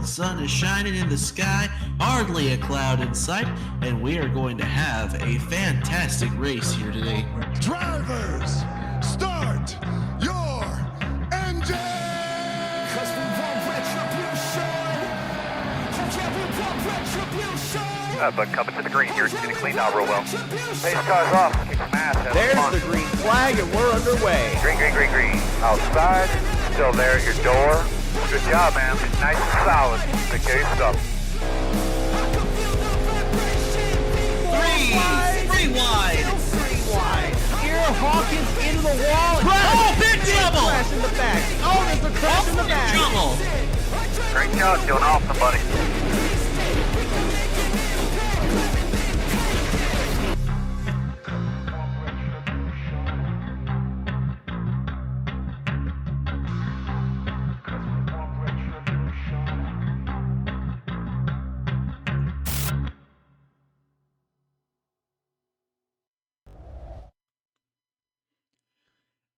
The sun is shining in the sky, hardly a cloud in sight, and we are going to have a fantastic race here today. Drivers, start your engine! Cause we want retribution. Yeah, we want retribution. But coming to the green here, it's getting cleaned out real well. Pace car's off, kick some ass. There's the green flag and we're underway. Green, green, green, green. Outside, still there at your door. Good job, man. Nice and solid. Good case up. Three wide. Here, Hawkins into the wall. Oh, big trouble! Crash in the back. Oh, there's a crash in the back. Trouble. Great job, doing awesome, buddy.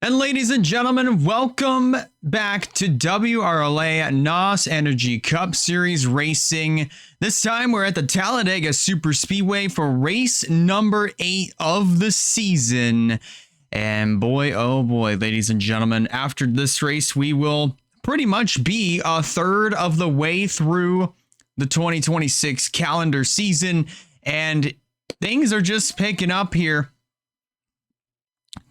And ladies and gentlemen, welcome back to WRLA NOS Energy Cup Series Racing. This time we're at the Talladega Super Speedway for race number 8 of the season. And boy, oh boy, ladies and gentlemen, after this race, we will pretty much be a third of the way through the 2026 calendar season. And things are just picking up here.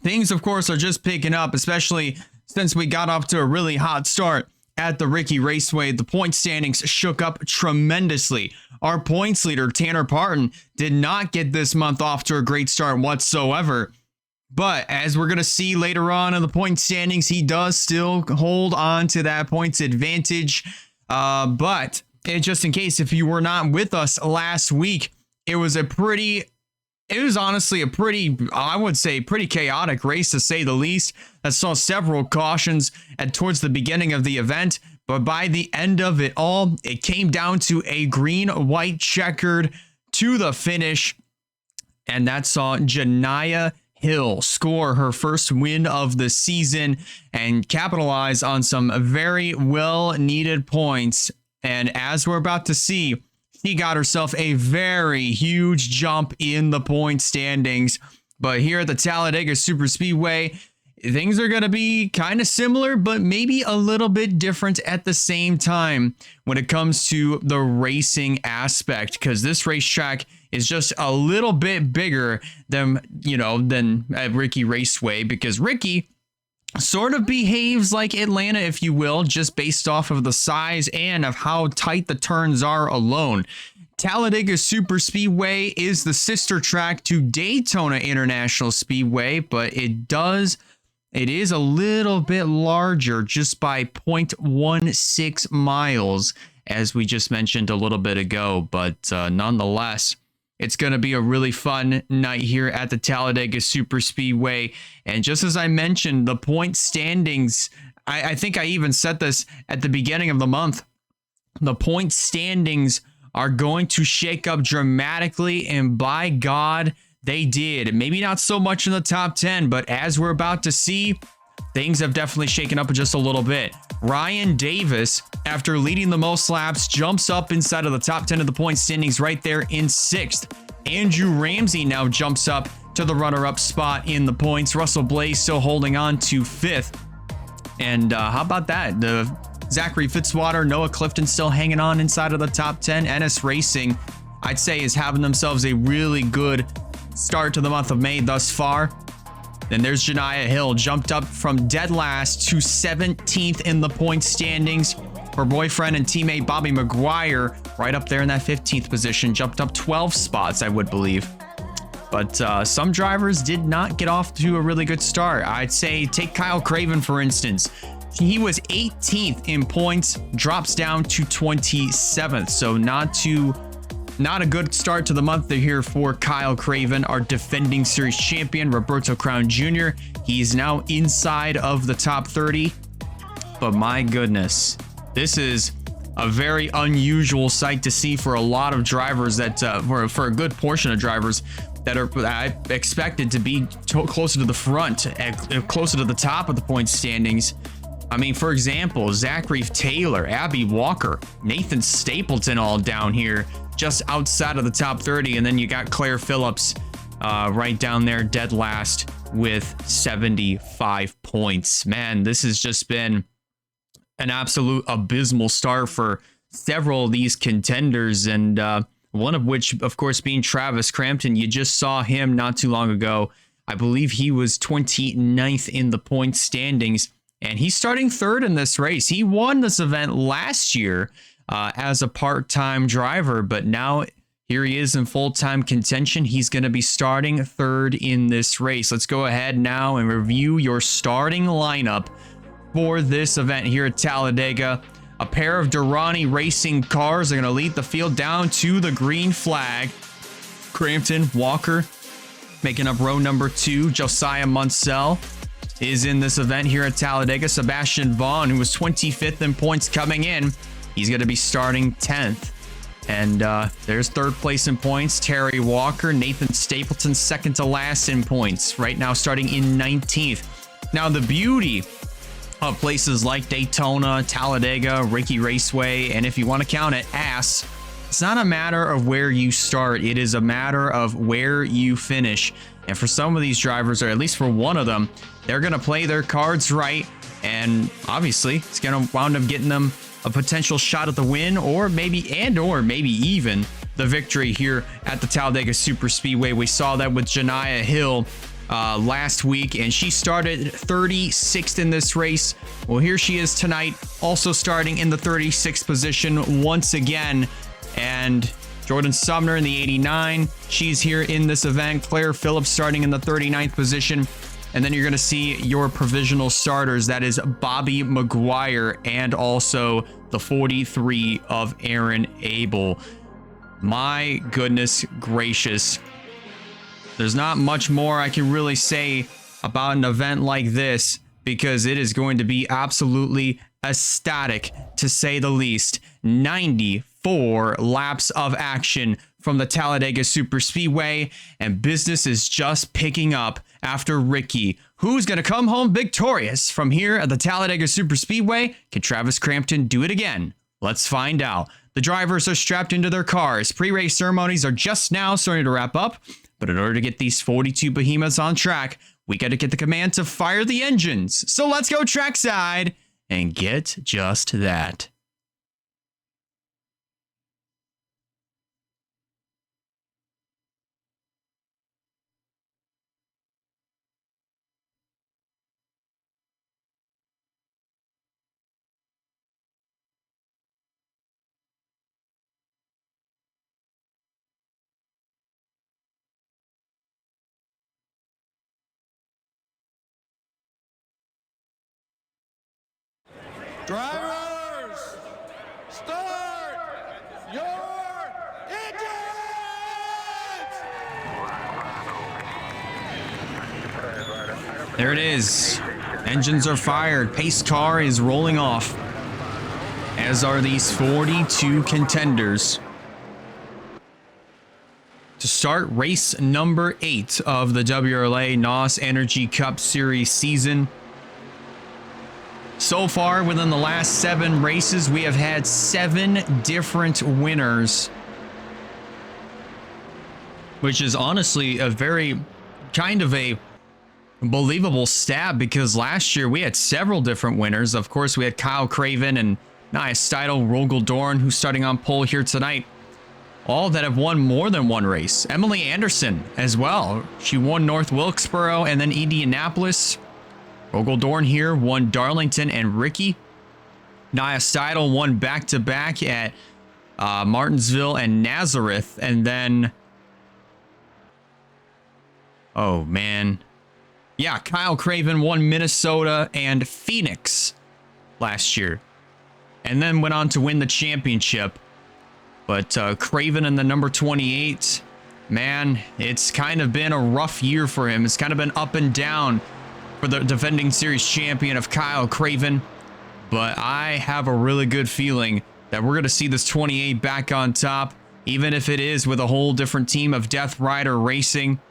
Things, of course, are just picking up, especially since we got off to a really hot start at the Ricky Raceway. The point standings shook up tremendously. Our points leader, Tanner Parton, did not get this month off to a great start whatsoever. But as we're going to see later on in the point standings, he does still hold on to that points advantage. But just in case, if you were not with us last week, it was honestly a pretty, I would say, pretty chaotic race, to say the least, that saw several cautions towards the beginning of the event. But by the end of it all, it came down to a green-white checkered to the finish. And that saw Janiyah Hill score her first win of the season and capitalize on some very well-needed points. And as we're about to see, she got herself a very huge jump in the point standings. But here at the Talladega Super Speedway, things are going to be kind of similar, but maybe a little bit different at the same time when it comes to the racing aspect, because this racetrack is just a little bit bigger than Ricky Raceway, because Ricky sort of behaves like Atlanta, if you will, just based off of the size and of how tight the turns are alone. Talladega Super Speedway is the sister track to Daytona International Speedway, but it is a little bit larger just by 0.16 miles, as we just mentioned a little bit ago. But nonetheless, it's going to be a really fun night here at the Talladega Super Speedway. And just as I mentioned, the point standings, I think I even said this at the beginning of the month, the point standings are going to shake up dramatically. And by God, they did. Maybe not so much in the top 10, but as we're about to see, things have definitely shaken up just a little bit. Ryan Davis, after leading the most laps, jumps up inside of the top 10 of the point standings right there in 6th. Andrew Ramsey now jumps up to the runner-up spot in the points. Russell Blaze still holding on to 5th. And how about that? The Zachary Fitzwater, Noah Clifton still hanging on inside of the top 10. NS Racing, I'd say, is having themselves a really good start to the month of May thus far. Then there's Janiyah Hill, jumped up from dead last to 17th in the point standings. Her boyfriend and teammate Bobby McGuire right up there in that 15th position, jumped up 12 spots, I would believe. But some drivers did not get off to a really good start. I'd say take Kyle Craven, for instance. He was 18th in points, drops down to 27th. So not a good start to the month here for Kyle Craven, our defending series champion. Roberto Crown Jr., he's now inside of the top 30. But my goodness, this is a very unusual sight to see for a lot of drivers, that for a good portion of drivers that are expected to be closer to the front, closer to the top of the point standings. I mean, for example, Zachary Taylor, Abby Walker, Nathan Stapleton all down here just outside of the top 30. And then you got Claire Phillips right down there, dead last with 75 points. Man, this has just been an absolute abysmal start for several of these contenders, and one of which, of course, being Travis Crampton. You just saw him not too long ago. I believe he was 29th in the point standings, and he's starting third in this race. He won this event last year as a part-time driver, but now here he is in full-time contention. He's going to be starting third in this race. Let's go ahead now and review your starting lineup for this event here at Talladega. A pair of Durrani racing cars are going to lead the field down to the green flag. Crampton, Walker making up row number 2. Josiah Munsell is in this event here at Talladega. Sebastian Vaughn, who was 25th in points coming in, he's going to be starting 10th. And there's third place in points, Terry Walker. Nathan Stapleton, second to last in points, right now starting in 19th. Now, the beauty of places like Daytona, Talladega, Ricky Raceway, and if you want to count it, Ass, it's not a matter of where you start. It is a matter of where you finish. And for some of these drivers, or at least for one of them, they're going to play their cards right. And obviously, it's going to wound up getting them a potential shot at the win, or maybe even the victory here at the Talladega Super Speedway. We saw that with Janiyah Hill last week, and she started 36th in this race. Well, here she is tonight, also starting in the 36th position once again. And Jordan Sumner in the 89, she's here in this event. Claire Phillips starting in the 39th position. And then you're going to see your provisional starters. That is Bobby McGuire and also the 43 of Aaron Abel. My goodness gracious. There's not much more I can really say about an event like this, because it is going to be absolutely ecstatic, to say the least. 94 laps of action from the Talladega Super Speedway, and business is just picking up after Ricky. Who's going to come home victorious from here at the Talladega Super Speedway? Can Travis Crampton do it again? Let's find out. The drivers are strapped into their cars. Pre-race ceremonies are just now starting to wrap up, but in order to get these 42 behemoths on track, we got to get the command to fire the engines. So let's go trackside and get just that. Drivers, start your engines! There it is. Engines are fired. Pace car is rolling off, as are these 42 contenders, to start race number 8 of the WRLA NOS Energy Cup Series season. So far, within the last 7 races, we have had 7 different winners, which is honestly a very kind of a believable stat, because last year we had several different winners. Of course, we had Kyle Craven and Nia Steidel, Rogel Dorn, who's starting on pole here tonight, all that have won more than one race. Emily Anderson as well. She won North Wilkesboro and then Indianapolis. Rogel Dorn here won Darlington and Ricky. Nia Steidel won back-to-back at Martinsville and Nazareth. And then, oh man, yeah, Kyle Craven won Minnesota and Phoenix last year, and then went on to win the championship. But Craven in the number 28, man, it's kind of been a rough year for him. It's kind of been up and down for the defending series champion of Kyle Craven. But I have a really good feeling that we're going to see this 28 back on top, even if it is with a whole different team of Death Rider Racing.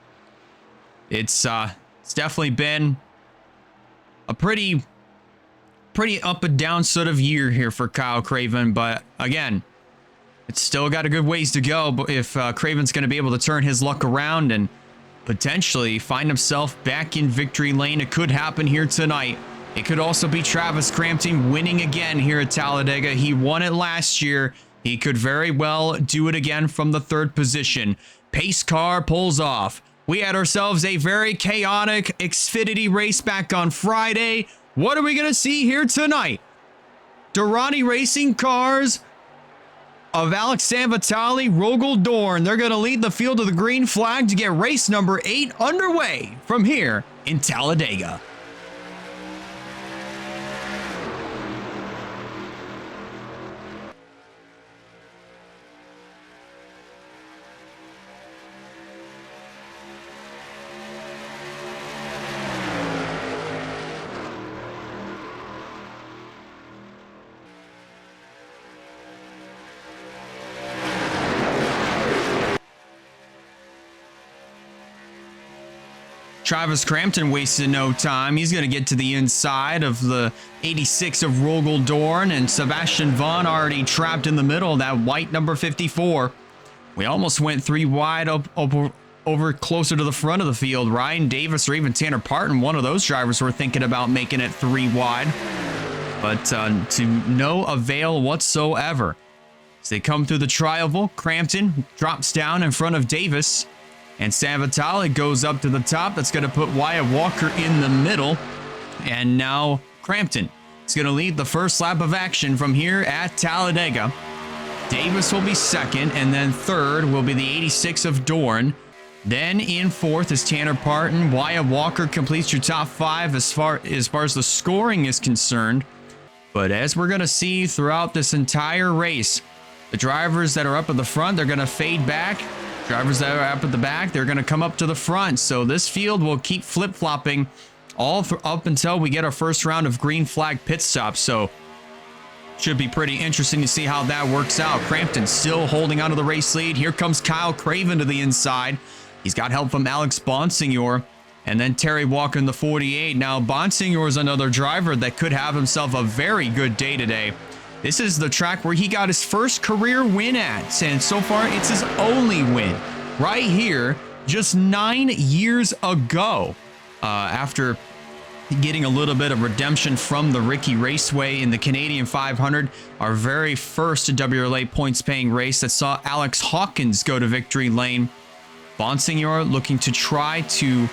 It's definitely been a pretty pretty up and down sort of year here for Kyle Craven, but again, it's still got a good ways to go. But if Craven's going to be able to turn his luck around and potentially find himself back in victory lane, it could happen here tonight. It could also be Travis Crampton winning again here at Talladega. He won it last year. He could very well do it again from the third position. Pace car pulls off. We had ourselves a very chaotic Xfinity race back on Friday. What are we going to see here tonight? Durrani Racing cars of Alex Sanvitali, Rogel Dorn. They're going to lead the field to the green flag to get race number 8 underway from here in Talladega. Travis Crampton wasted no time. He's going to get to the inside of the 86 of Rogel Dorn, and Sebastian Vaughn already trapped in the middle, that white number 54. We almost went 3 wide over closer to the front of the field. Ryan Davis or even Tanner Parton, one of those drivers were thinking about making it 3 wide, but to no avail whatsoever. As they come through the tri-oval, Crampton drops down in front of Davis, and Sanvitali goes up to the top. That's going to put Wyatt Walker in the middle. And now Crampton is going to lead the first lap of action from here at Talladega. Davis will be second, and then third will be the 86 of Dorn. Then in fourth is Tanner Parton. Wyatt Walker completes your top 5 as far as the scoring is concerned. But as we're going to see throughout this entire race, the drivers that are up at the front, they're going to fade back. Drivers that are up at the back, they're going to come up to the front. So this field will keep flip-flopping up until we get our first round of green flag pit stops. So should be pretty interesting to see how that works out. Crampton still holding onto the race lead. Here comes Kyle Craven to the inside. He's got help from Alex Bonsignor and then Terry Walker in the 48. Now Bonsignor is another driver that could have himself a very good day today. This is the track where he got his first career win at, and so far it's his only win. Right here, just 9 years ago, after getting a little bit of redemption from the Ricky Raceway in the Canadian 500, our very first WRLA points-paying race that saw Alex Hawkins go to victory lane. Bonsignor looking to try to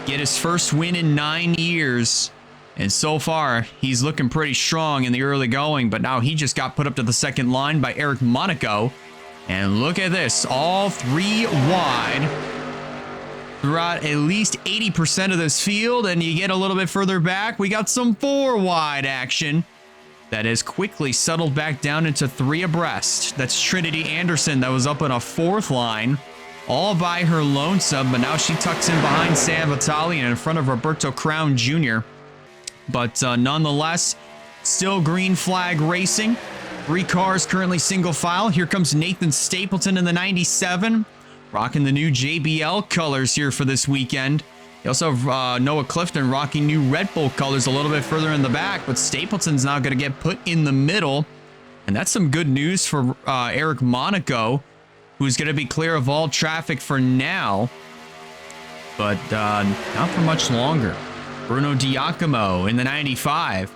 get his first win in 9 years. And so far, he's looking pretty strong in the early going, but now he just got put up to the second line by Eric Monaco. And look at this, all 3 wide throughout at least 80% of this field. And you get a little bit further back, we got some 4 wide action that has quickly settled back down into 3 abreast. That's Trinity Anderson that was up on a 4th line, all by her lonesome, but now she tucks in behind Sanvitali and in front of Roberto Crown Jr. But nonetheless, still green flag racing. 3 cars currently single file. Here comes Nathan Stapleton in the 97, rocking the new JBL colors here for this weekend. You also have Noah Clifton rocking new Red Bull colors a little bit further in the back, but Stapleton's now going to get put in the middle. And that's some good news for Eric Monaco, who's going to be clear of all traffic for now, but not for much longer. Bruno Giacomo in the 95,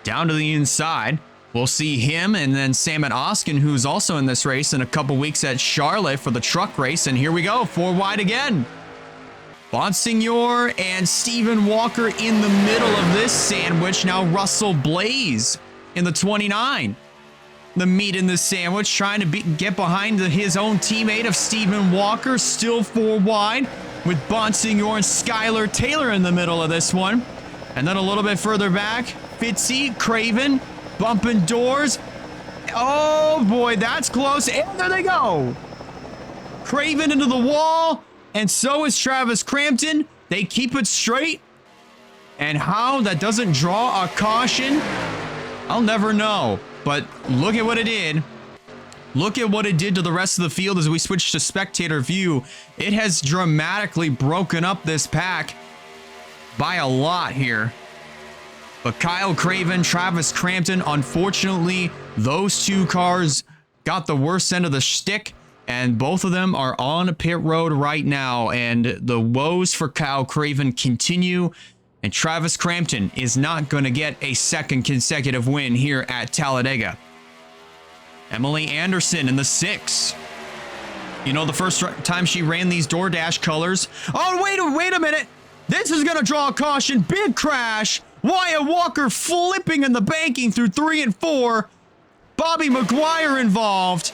down to the inside. We'll see him and then Samet Oskin, who's also in this race in a couple weeks at Charlotte for the truck race. And here we go, 4 wide again. Bonsignor and Stephen Walker in the middle of this sandwich. Now Russell Blaze in the 29. The meat in this sandwich, trying to get behind his own teammate of Stephen Walker, still 4 wide. With Bonsignor and Skylar Taylor in the middle of this one. And then a little bit further back, Fitzy, Craven, bumping doors. Oh boy, that's close. And there they go. Craven into the wall. And so is Travis Crampton. They keep it straight. And how that doesn't draw a caution, I'll never know. But look at what it did. Look at what it did to the rest of the field as we switch to spectator view. It has dramatically broken up this pack by a lot here. But Kyle Craven, Travis Crampton, unfortunately, those two cars got the worst end of the stick, and both of them are on pit road right now. And the woes for Kyle Craven continue, and Travis Crampton is not going to get a second consecutive win here at Talladega. Emily Anderson in the 6. You know, the first time she ran these DoorDash colors. Oh, wait a minute. This is going to draw a caution. Big crash. Wyatt Walker flipping in the banking through 3 and 4. Bobby McGuire involved.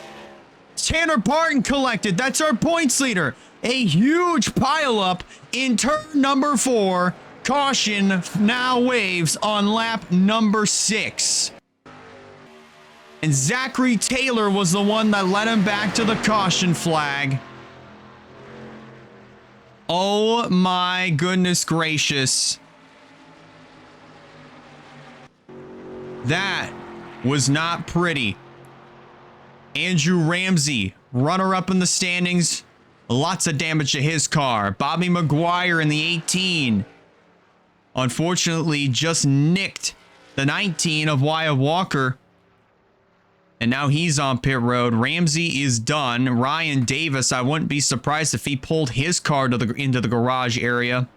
Tanner Parton collected. That's our points leader. A huge pileup in turn number 4. Caution now waves on lap number 6. And Zachary Taylor was the one that led him back to the caution flag. Oh my goodness gracious. That was not pretty. Andrew Ramsey, runner-up in the standings. Lots of damage to his car. Bobby McGuire in the 18. Unfortunately, just nicked the 19 of Wyatt Walker. And now he's on pit road. Ramsey is done. Ryan Davis, I wouldn't be surprised if he pulled his car into the garage area.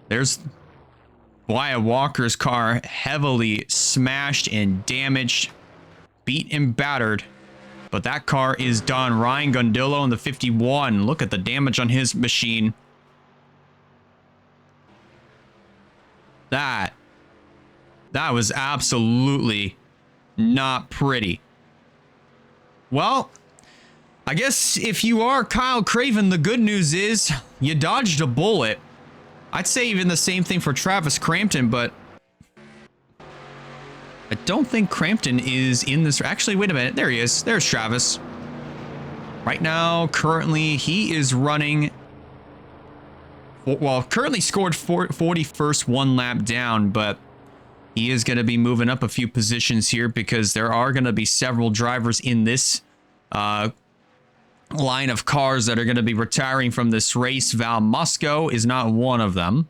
There's Wyatt Walker's car, heavily smashed and damaged, beat and battered. But that car is done. Ryan Gundillo in the 51. Look at the damage on his machine. That was absolutely not pretty. Well, I guess if you are Kyle Craven, the good news is you dodged a bullet. I'd say even the same thing for Travis Crampton, but I don't think Crampton is in this. Actually, wait a minute. There he is. There's Travis. Right now, currently, he is running. Well, currently scored 41st, 1 lap down, but he is going to be moving up a few positions here because there are going to be several drivers in this line of cars that are going to be retiring from this race. Val Musco is not one of them.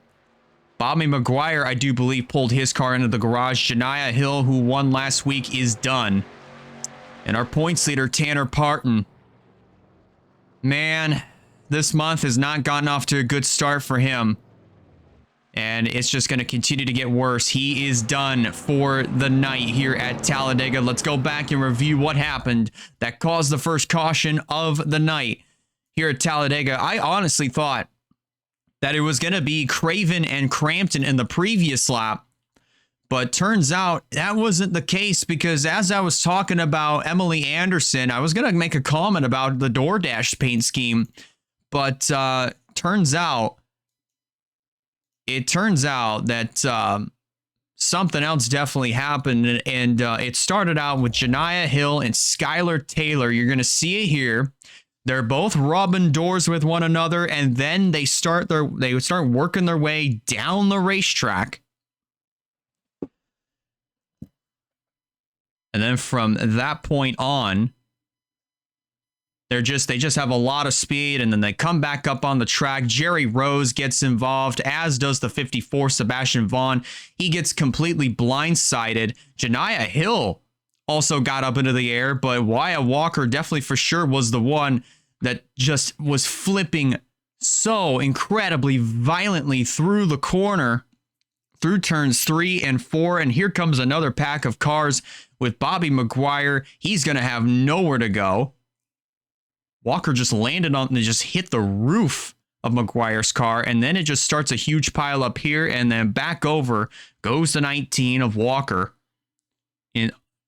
Bobby McGuire, I do believe, pulled his car into the garage. Janiah Hill, who won last week, is done. And our points leader, Tanner Parton. Man, this month has not gotten off to a good start for him. And it's just going to continue to get worse. He is done for the night here at Talladega. Let's go back and review what happened that caused the first caution of the night here at Talladega. I honestly thought that it was going to be Craven and Crampton in the previous lap. But turns out that wasn't the case, because as I was talking about Emily Anderson, I was going to make a comment about the DoorDash paint scheme. But turns out that something else definitely happened, and it started out with Janiah Hill and Skylar Taylor. You're going to see it here. They're both rubbing doors with one another, and then they start working their way down the racetrack. And then from that point on, they just have a lot of speed, and then they come back up on the track. Jerry Rose gets involved, as does the 54, Sebastian Vaughn. He gets completely blindsided. Janiah Hill also got up into the air, but Wyatt Walker definitely for sure was the one that just was flipping so incredibly violently through the corner, through turns 3 and 4. And here comes another pack of cars with Bobby McGuire. He's going to have nowhere to go. Walker just landed on and just hit the roof of McGuire's car, and then it just starts a huge pile up here, and then back over goes the 19 of Walker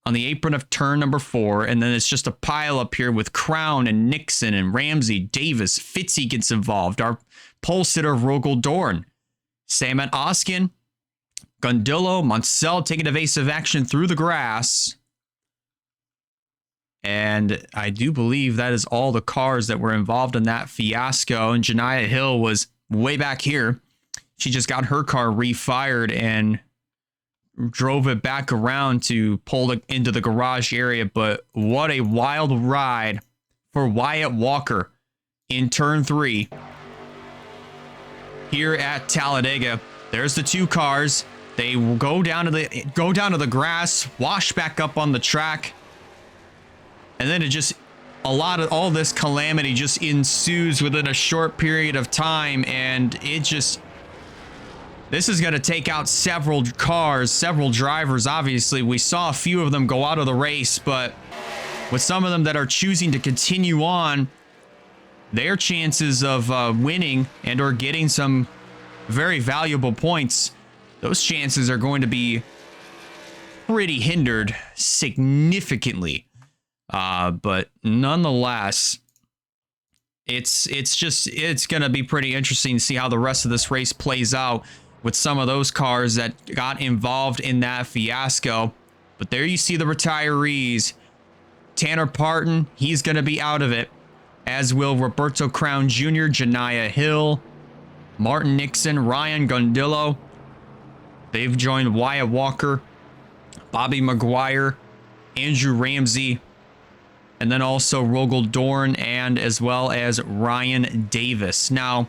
on the apron of turn number 4, and then it's just a pile up here with Crown and Nixon and Ramsey, Davis, Fitzy gets involved, our pole sitter Rogel Dorn, Samet Oskin, Gundillo, Moncel taking evasive action through the grass. And I do believe that is all the cars that were involved in that fiasco. And Janiah Hill was way back here. She just got her car refired and drove it back around to pull it into the garage area. But what a wild ride for Wyatt Walker in turn 3 here at Talladega. There's the two cars. They will go down to the grass, wash back up on the track. And then all this calamity just ensues within a short period of time, and this is going to take out several cars, several drivers. Obviously, we saw a few of them go out of the race, but with some of them that are choosing to continue on, their chances of winning and or getting some very valuable points, those chances are going to be pretty hindered significantly. But nonetheless, it's going to be pretty interesting to see how the rest of this race plays out with some of those cars that got involved in that fiasco. But there you see the retirees. Tanner Parton, he's going to be out of it, as will Roberto Crown Jr., Janiah Hill, Martin Nixon, Ryan Gondillo. They've joined Wyatt Walker, Bobby McGuire, Andrew Ramsey, and then also Rogel Dorn, and as well as Ryan Davis. Now,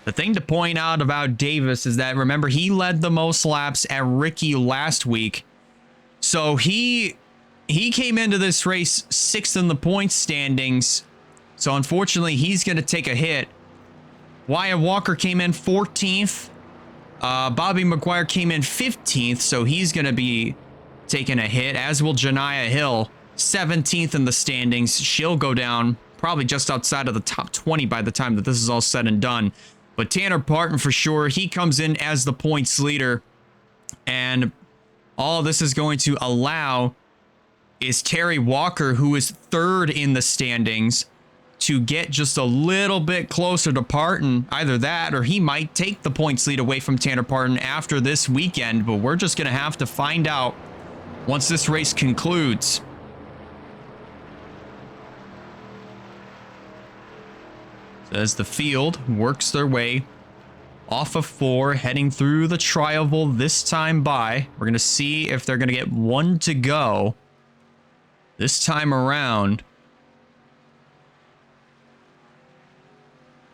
the thing to point out about Davis is that, remember, he led the most laps at Ricky last week. So he came into this race 6th in the points standings. So unfortunately, he's going to take a hit. Wyatt Walker came in 14th. Bobby McGuire came in 15th, so he's going to be taking a hit, as will Janiah Hill, 17th in the standings. She'll go down probably just outside of the top 20 by the time that this is all said and done. But Tanner Parton, for sure, he comes in as the points leader. And all this is going to allow is Terry Walker, who is 3rd in the standings, to get just a little bit closer to Parton. Either that, or he might take the points lead away from Tanner Parton after this weekend. But we're just going to have to find out once this race concludes. As the field works their way off of 4, heading through the trioval this time by, we're going to see if they're going to get one to go this time around.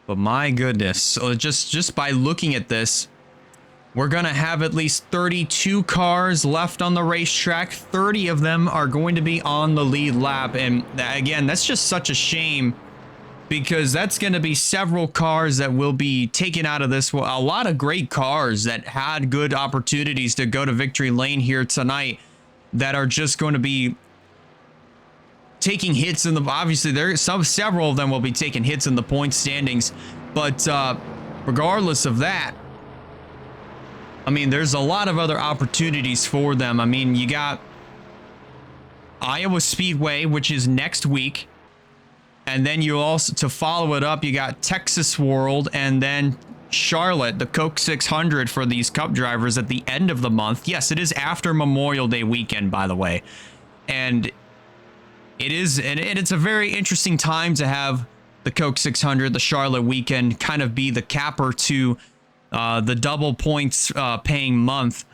But my goodness, so just by looking at this, we're going to have at least 32 cars left on the racetrack. 30 of them are going to be on the lead lap. And again, that's just such a shame, because that's going to be several cars that will be taken out of this. A lot of great cars that had good opportunities to go to victory lane here tonight that are just going to be taking hits in the, obviously several of them will be taking hits in the point standings, but regardless of that, I mean, there's a lot of other opportunities for them. I mean, you got Iowa Speedway, which is next week. And then you also, to follow it up, you got Texas World, and then Charlotte, the Coke 600 for these Cup drivers at the end of the month. Yes, it is after Memorial Day weekend, by the way. And it's a very interesting time to have the Coke 600, the Charlotte weekend, kind of be the capper to the double points paying month.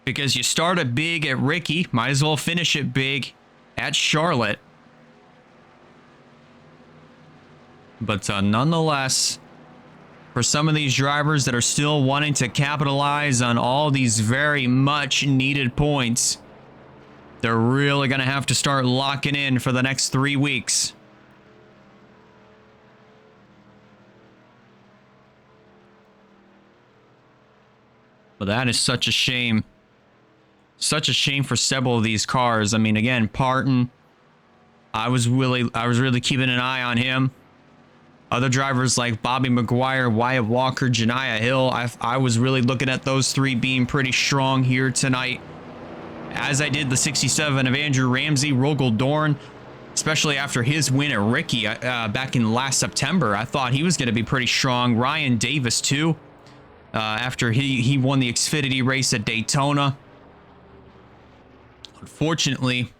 Because you start it big at Ricky, might as well finish it big at Charlotte. But nonetheless, for some of these drivers that are still wanting to capitalize on all these very much needed points, they're really going to have to start locking in for the next 3 weeks. But that is such a shame. Such a shame for several of these cars. I mean, again, Parton, I was really keeping an eye on him. Other drivers like Bobby McGuire, Wyatt Walker, Janiah Hill, I was really looking at those 3 being pretty strong here tonight. As I did the 67 of Andrew Ramsey, Rogel Dorn, especially after his win at Ricky back in last September. I thought he was going to be pretty strong. Ryan Davis, too, after he won the Xfinity race at Daytona. Unfortunately,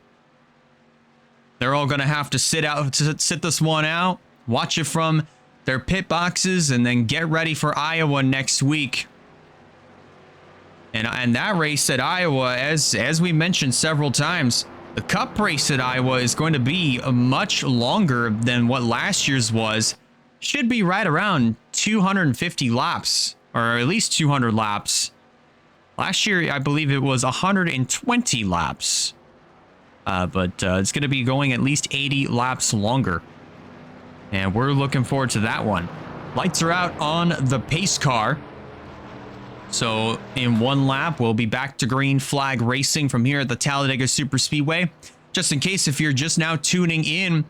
they're all going to have to sit this one out. Watch it from their pit boxes, and then get ready for Iowa next week. And that race at Iowa, as we mentioned several times, the Cup race at Iowa is going to be much longer than what last year's was. Should be right around 250 laps or at least 200 laps. Last year, I believe it was 120 laps. But it's going to be going at least 80 laps longer. And we're looking forward to that one. Lights are out on the pace car. So in one lap, we'll be back to green flag racing from here at the Talladega Superspeedway. Just in case if you're just now tuning in,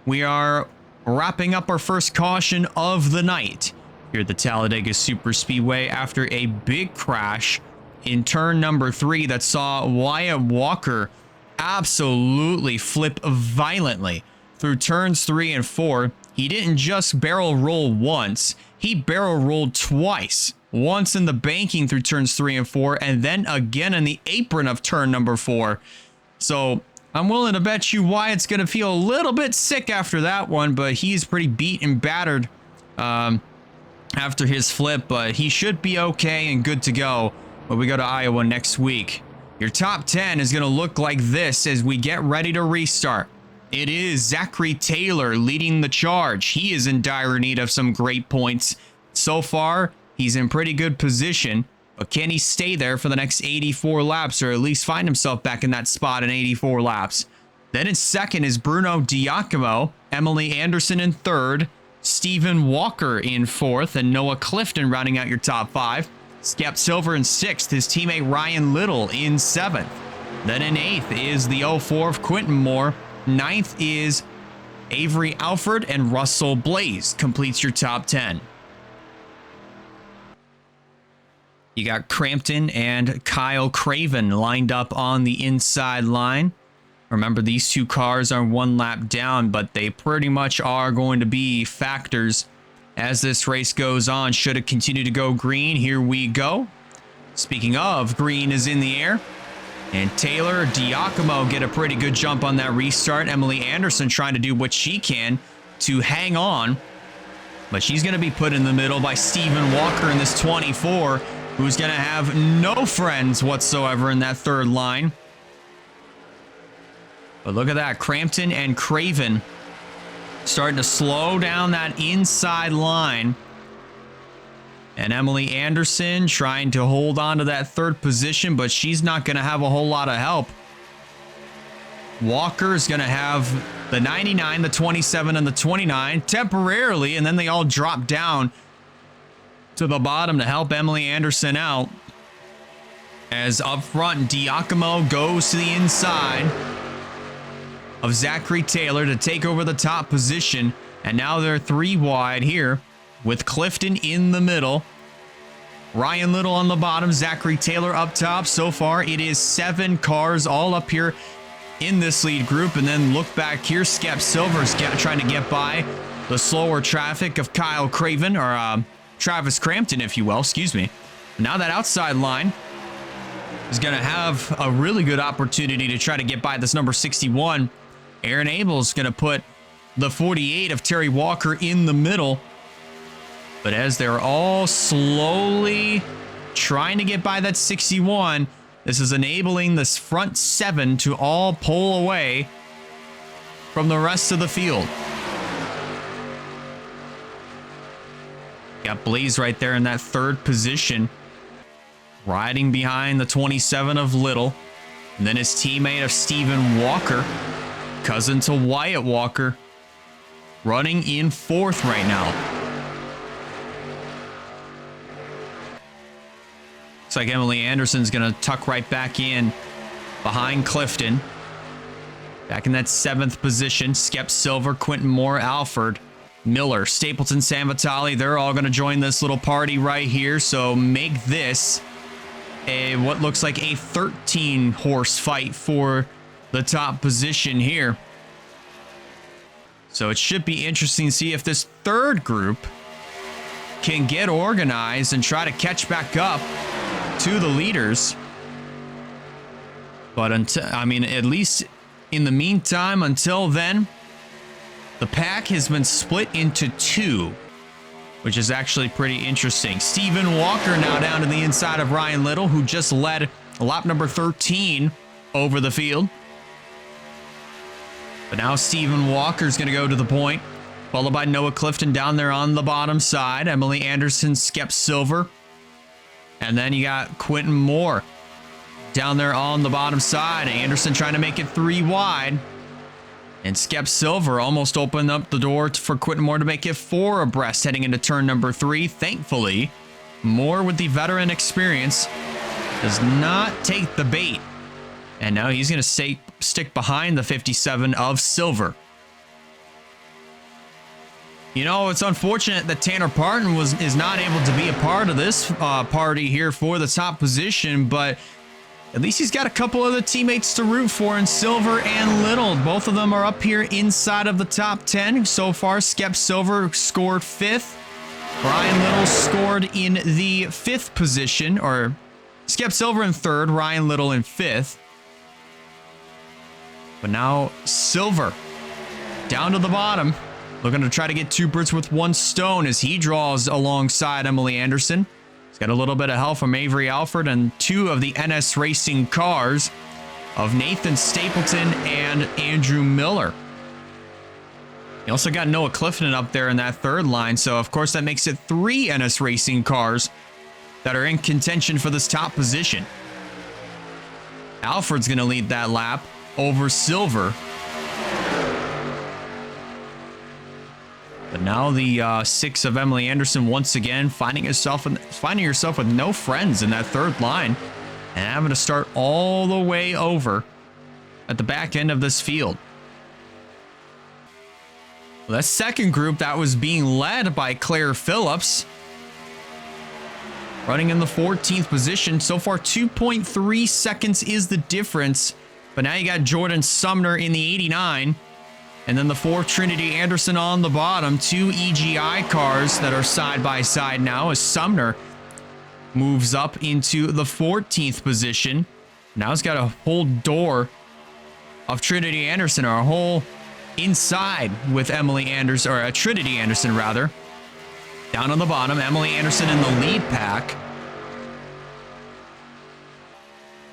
we are wrapping up our first caution of the night here at the Talladega Superspeedway after a big crash in turn number 3 that saw Wyatt Walker absolutely flip violently through turns 3 and 4. He didn't just barrel roll once, he barrel rolled twice. Once in the banking through turns 3 and 4, and then again in the apron of turn number 4. So I'm willing to bet you Wyatt's going to feel a little bit sick after that one, but he's pretty beat and battered after his flip, but he should be okay and good to go when we go to Iowa next week. Your top 10 is going to look like this as we get ready to restart. It is Zachary Taylor leading the charge. He is in dire need of some great points. So far, he's in pretty good position, but can he stay there for the next 84 laps, or at least find himself back in that spot in 84 laps? Then in second is Bruno Diacomo, Emily Anderson in third, Stephen Walker in fourth, and Noah Clifton rounding out your top 5. Skep Silver in 6th, his teammate Ryan Little in 7th. Then in 8th is the 04 of Quentin Moore. 9th is Avery Alford, and Russell Blaze completes your top 10. You got Crampton and Kyle Craven lined up on the inside line. Remember, these two cars are one lap down, but they pretty much are going to be factors as this race goes on. Should it continue to go green, here we go. Speaking of, green is in the air. And Taylor, Diacomo get a pretty good jump on that restart. Emily Anderson trying to do what she can to hang on. But she's going to be put in the middle by Stephen Walker in this 24, who's going to have no friends whatsoever in that third line. But look at that, Crampton and Craven starting to slow down that inside line. And Emily Anderson trying to hold on to that third position, but she's not going to have a whole lot of help. Walker is going to have the 99, the 27, and the 29 temporarily, and then they all drop down to the bottom to help Emily Anderson out. As up front, Diacomo goes to the inside of Zachary Taylor to take over the top position. And now they're 3 wide here with Clifton in the middle. Ryan Little on the bottom, Zachary Taylor up top. So far, it is 7 cars all up here in this lead group. And then look back here, Skep Silver's trying to get by the slower traffic of Kyle Craven, or Travis Crampton, if you will, excuse me. Now that outside line is going to have a really good opportunity to try to get by this number 61. Aaron Abel's going to put the 48 of Terry Walker in the middle. But as they're all slowly trying to get by that 61, this is enabling this front 7 to all pull away from the rest of the field. Got Blaze right there in that third position, riding behind the 27 of Little. And then his teammate of Stephen Walker, cousin to Wyatt Walker, running in 4th right now. Looks like Emily Anderson's going to tuck right back in behind Clifton. Back in that 7th position, Skep Silver, Quentin Moore, Alford, Miller, Stapleton, San Vitale. They're all going to join this little party right here. So make this what looks like a 13-horse fight for the top position here. So it should be interesting to see if this third group can get organized and try to catch back up to the leaders. But until, I mean, at least in the meantime, until then, the pack has been split into 2, which is actually pretty interesting. Stephen Walker now down to the inside of Ryan Little, who just led lap number 13 over the field. But now Stephen Walker's going to go to the point, followed by Noah Clifton down there on the bottom side. Emily Anderson, Skep Silver, And then you got Quentin Moore down there on the bottom side. Anderson trying to make it 3 wide. And Skep Silver almost opened up the door for Quentin Moore to make it 4 abreast heading into turn number 3. Thankfully, Moore with the veteran experience does not take the bait. And now he's going to stick behind the 57 of Silver. You know, it's unfortunate that Tanner Parton is not able to be a part of this party here for the top position, but at least he's got a couple other teammates to root for in Silver and Little. Both of them are up here inside of the top 10. So far, Skep Silver scored 5th. Ryan Little scored in the 5th position, or Skep Silver in 3rd, Ryan Little in 5th. But now Silver down to the bottom, looking to try to get 2 birds with 1 stone as he draws alongside Emily Anderson. He's got a little bit of help from Avery Alford and 2 of the NS Racing cars of Nathan Stapleton and Andrew Miller. You also got Noah Clifton up there in that 3rd line, so of course that makes it 3 NS Racing cars that are in contention for this top position. Alford's going to lead that lap over Silver. But now the 6 of Emily Anderson once again finding herself with no friends in that 3rd line and having to start all the way over at the back end of this field. Well, that second group that was being led by Claire Phillips, running in the 14th position. So far, 2.3 seconds is the difference. But now you got Jordan Sumner in the 89. And then the 4th Trinity Anderson on the bottom. 2 EGI cars that are side by side now as Sumner moves up into the 14th position. Now he's got a whole door of Trinity Anderson, or a whole inside with Emily Anderson, or Trinity Anderson rather. Down on the bottom, Emily Anderson in the lead pack.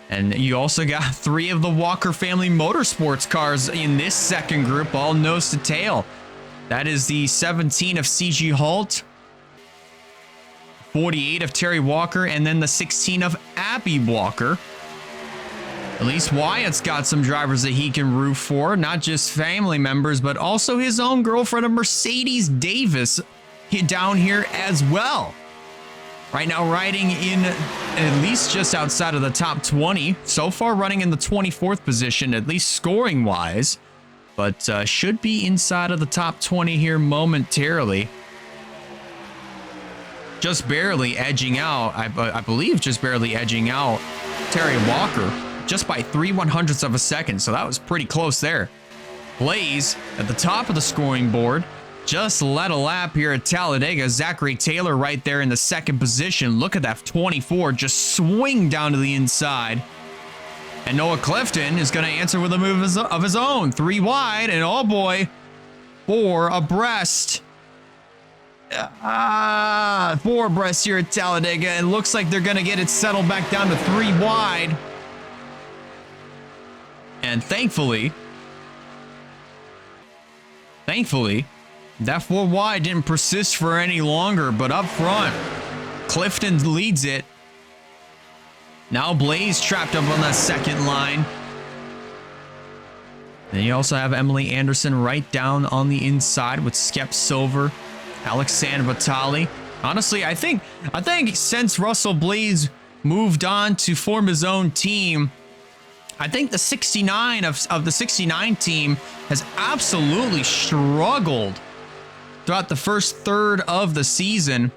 And you also got 3 of the Walker family motorsports cars in this second group, all nose to tail. That is the 17 of CG Holt, 48 of Terry Walker, and then the 16 of Abby Walker. At least Wyatt's got some drivers that he can root for, not just family members, but also his own girlfriend of Mercedes Davis down here as well. Right now riding in at least just outside of the top 20. So far running in the 24th position, at least scoring wise. But should be inside of the top 20 here momentarily. Just barely edging out, I believe just barely edging out Terry Walker. Just by 3/100ths of a second. So that was pretty close there. Blaze at the top of the scoring board. Just led a lap here at Talladega. Zachary Taylor right there in the 2nd position. Look at that 24 just swing down to the inside. And Noah Clifton is going to answer with a move of his own. 3 wide, and oh boy, 4 abreast. 4 abreast here at Talladega. And looks like they're going to get it settled back down to 3 wide. And thankfully, that 4 wide didn't persist for any longer, but up front, Clifton leads it. Now Blaze trapped up on that 2nd line. Then you also have Emily Anderson right down on the inside with Skep Silver, Alexander Vitali. Honestly, I think since Russell Blaze moved on to form his own team, I think the 69 of the 69 team has absolutely struggled throughout the first third of the season.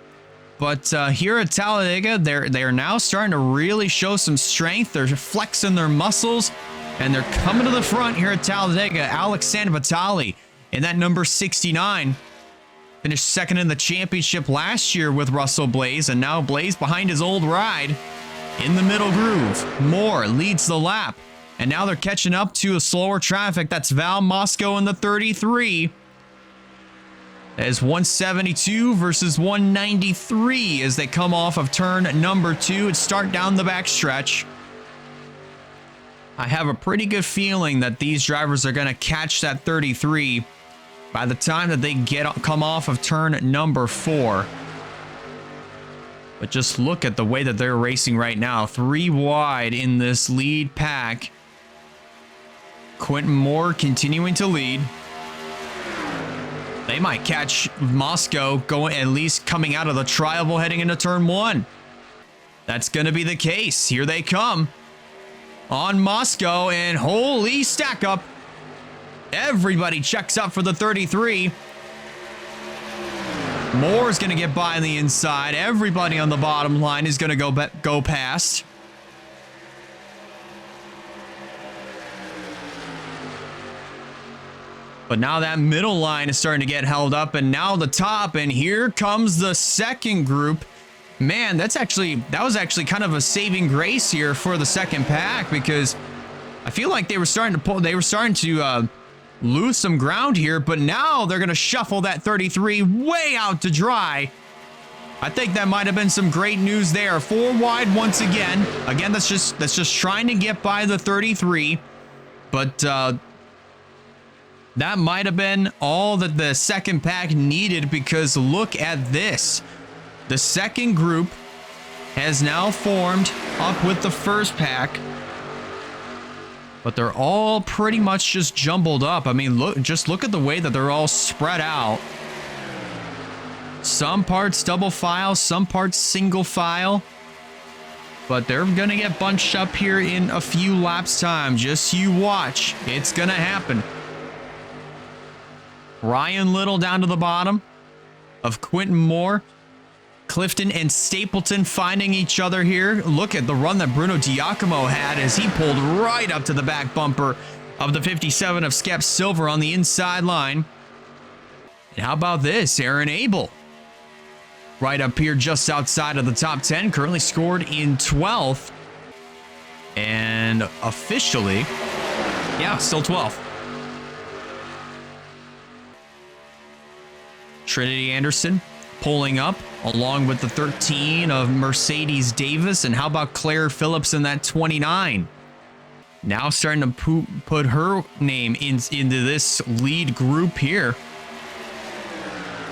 But here at Talladega, they're now starting to really show some strength. They're flexing their muscles, and they're coming to the front here at Talladega. Alexander Vitali in that number 69 finished 2nd in the championship last year with Russell Blaze, and now Blaze behind his old ride in the middle groove. Moore leads the lap. And now they're catching up to a slower traffic. That's Val Moscow in the 33. As 172 versus 193 as they come off of turn number 2 and start down the backstretch. I have a pretty good feeling that these drivers are going to catch that 33 by the time that they come off of turn number 4. But just look at the way that they're racing right now. 3 wide in this lead pack. Quentin Moore continuing to lead. They might catch Moscow going, at least coming out of the tri-oval heading into turn 1. That's going to be the case. Here they come on Moscow, and holy stack up. Everybody checks up for the 33. Moore's going to get by on the inside. Everybody on the bottom line is going to go past. But now that middle line is starting to get held up, and now the top, and here comes the second group. Man, that was actually kind of a saving grace here for the second pack, because I feel like they were starting to lose some ground here, but now they're going to shuffle that 33 way out to dry. I think that might have been some great news there. 4 wide once again. Again, that's just trying to get by the 33, but that might have been all that the second pack needed, because look at this. The second group has now formed up with the first pack, but they're all pretty much just jumbled up. I mean, look at the way that they're all spread out. Some parts double file, some parts single file, but they're gonna get bunched up here in a few laps time. Just you watch, it's gonna happen. Ryan Little down to the bottom of Quentin Moore. Clifton and Stapleton finding each other here. Look at the run that Bruno Giacomo had as he pulled right up to the back bumper of the 57 of Skep Silver on the inside line. And how about this? Aaron Abel right up here just outside of the top 10. Currently scored in 12th. And officially, yeah, still 12th. Trinity Anderson pulling up along with the 13 of Mercedes Davis. And how about Claire Phillips in that 29? Now starting to put her name into this lead group here.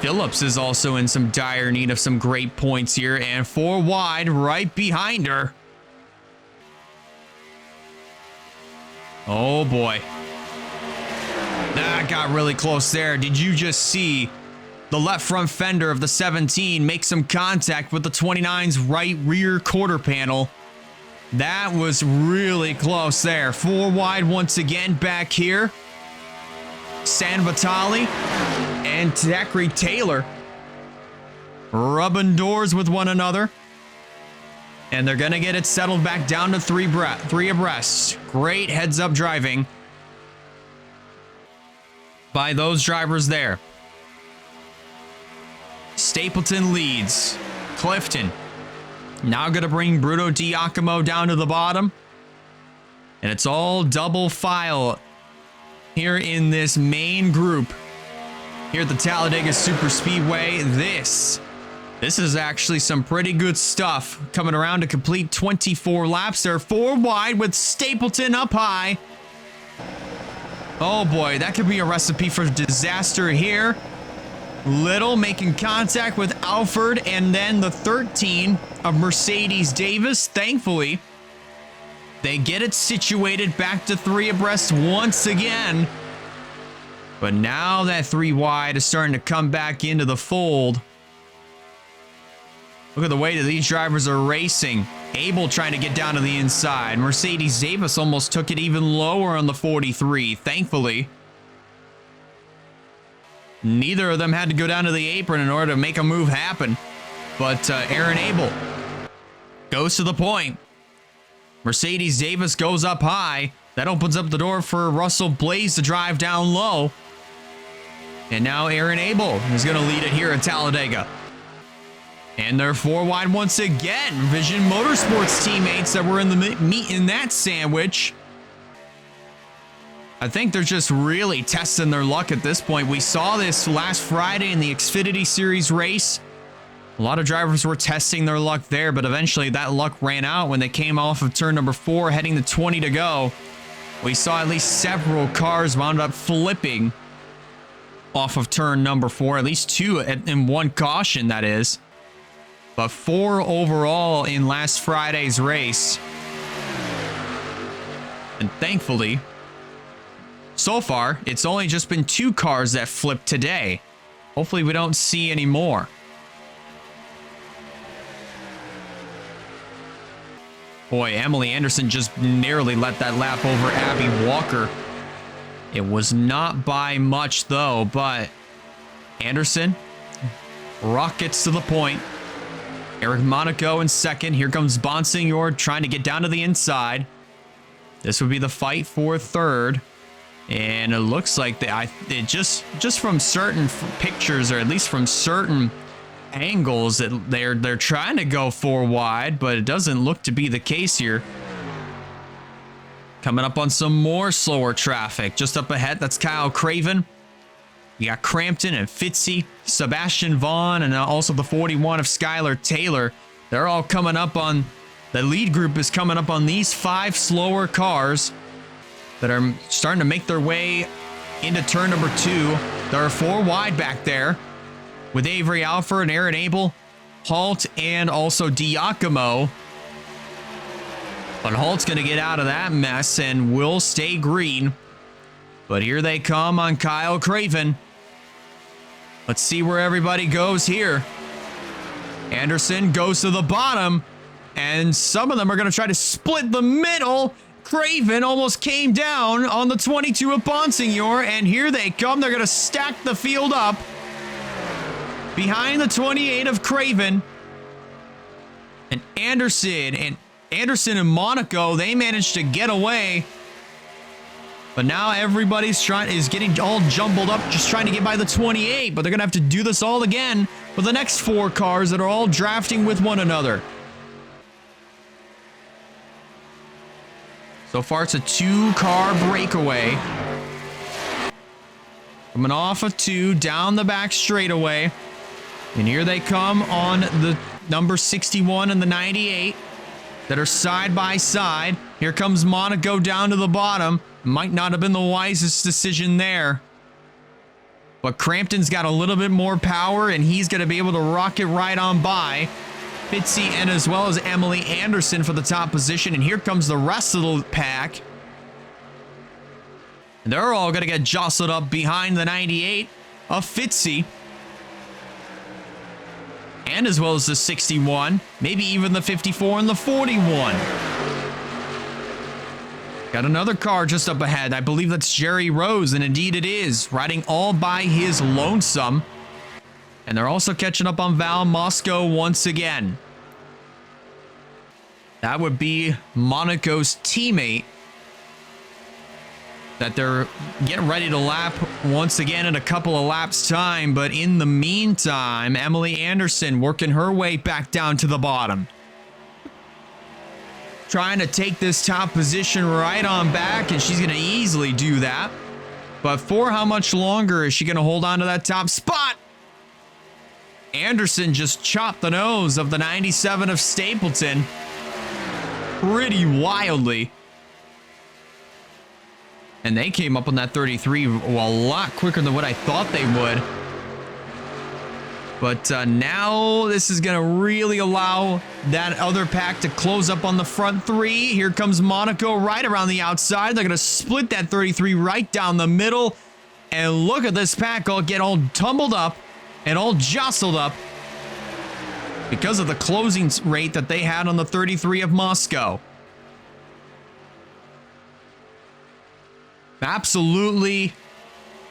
Phillips is also in some dire need of some great points here, and 4 wide right behind her. Oh boy. That got really close there. Did you just see the left front fender of the 17 make some contact with the 29's right rear quarter panel? That was really close there. 4 wide once again back here. San Vitale and Zachary Taylor rubbing doors with one another. And they're going to get it settled back down to 3 abreast. Great heads-up driving by those drivers there. Stapleton leads. Clifton now going to bring Bruno Giacomo down to the bottom. And it's all double file here in this main group here at the Talladega Super Speedway. This is actually some pretty good stuff coming around to complete 24 laps there. 4 wide with Stapleton up high. Oh boy, that could be a recipe for disaster here. Little making contact with Alford, and then the 13 of Mercedes Davis. Thankfully, they get it situated back to 3 abreast once again. But now that 3 wide is starting to come back into the fold. Look at the way that these drivers are racing. Abel trying to get down to the inside. Mercedes Davis almost took it even lower on the 43. Thankfully, neither of them had to go down to the apron in order to make a move happen. But Aaron Abel goes to the point. Mercedes Davis goes up high. That opens up the door for Russell Blaze to drive down low. And now Aaron Abel is going to lead it here at Talladega. And they're 4 wide once again. Vision Motorsports teammates that were in the meat in that sandwich. I think they're just really testing their luck at this point. We saw this last Friday in the Xfinity Series race. A lot of drivers were testing their luck there, but eventually that luck ran out when they came off of turn number 4, heading to 20 to go. We saw at least several cars wound up flipping off of turn number 4, at least 2 in one caution, that is. but 4 overall in last Friday's race. And thankfully, so far, it's only just been 2 cars that flipped today. Hopefully we don't see any more. Boy, Emily Anderson just narrowly let that lap over Abby Walker. It was not by much though, but Anderson rockets to the point. Eric Monaco in second. Here comes Bonsignor trying to get down to the inside. This would be the fight for third. And it looks like it just from certain pictures, or at least from certain angles, that they're trying to go 4 wide, but it doesn't look to be the case here. Coming up on some more slower traffic. Just up ahead, that's Kyle Craven. You got Crampton and Fitzy, Sebastian Vaughn, and also the 41 of Skylar Taylor. They're all coming up on, the lead group is coming up on these 5 slower cars that are starting to make their way into turn number 2. There are 4 wide back there with Avery Alford and Aaron Abel, Halt, and also Diacomo. But Halt's going to get out of that mess and will stay green. But here they come on Kyle Craven. Let's see where everybody goes here. Anderson goes to the bottom, and some of them are going to try to split the middle. Craven almost came down on the 22 of Bonsignor, and here they come. They're going to stack the field up behind the 28 of Craven. And Anderson and Monaco, they managed to get away. But now everybody's getting all jumbled up, just trying to get by the 28. But they're going to have to do this all again for the next 4 cars that are all drafting with one another. So far, it's a 2-car breakaway. Coming off of 2, down the back straightaway. And here they come on the number 61 and the 98 that are side by side. Here comes Monaco down to the bottom. Might not have been the wisest decision there. But Crampton's got a little bit more power, and he's going to be able to rock it right on by Fitzy and as well as Emily Anderson for the top position. And here comes the rest of the pack. And they're all going to get jostled up behind the 98 of Fitzy. And as well as the 61, maybe even the 54 and the 41. Got another car just up ahead. I believe that's Jerry Rose, and indeed it is, riding all by his lonesome. And they're also catching up on Val Moscow once again. That would be Monaco's teammate that they're getting ready to lap once again in a couple of laps time. But in the meantime, Emily Anderson working her way back down to the bottom. Trying to take this top position right on back, and she's going to easily do that. But for how much longer is she going to hold on to that top spot? Anderson just chopped the nose of the 97 of Stapleton pretty wildly. And they came up on that 33 a lot quicker than what I thought they would. But now this is going to really allow that other pack to close up on the front 3. Here comes Monaco right around the outside. They're going to split that 33 right down the middle. And look at this pack all get all tumbled up and all jostled up because of the closing rate that they had on the 33 of Moscow. Absolutely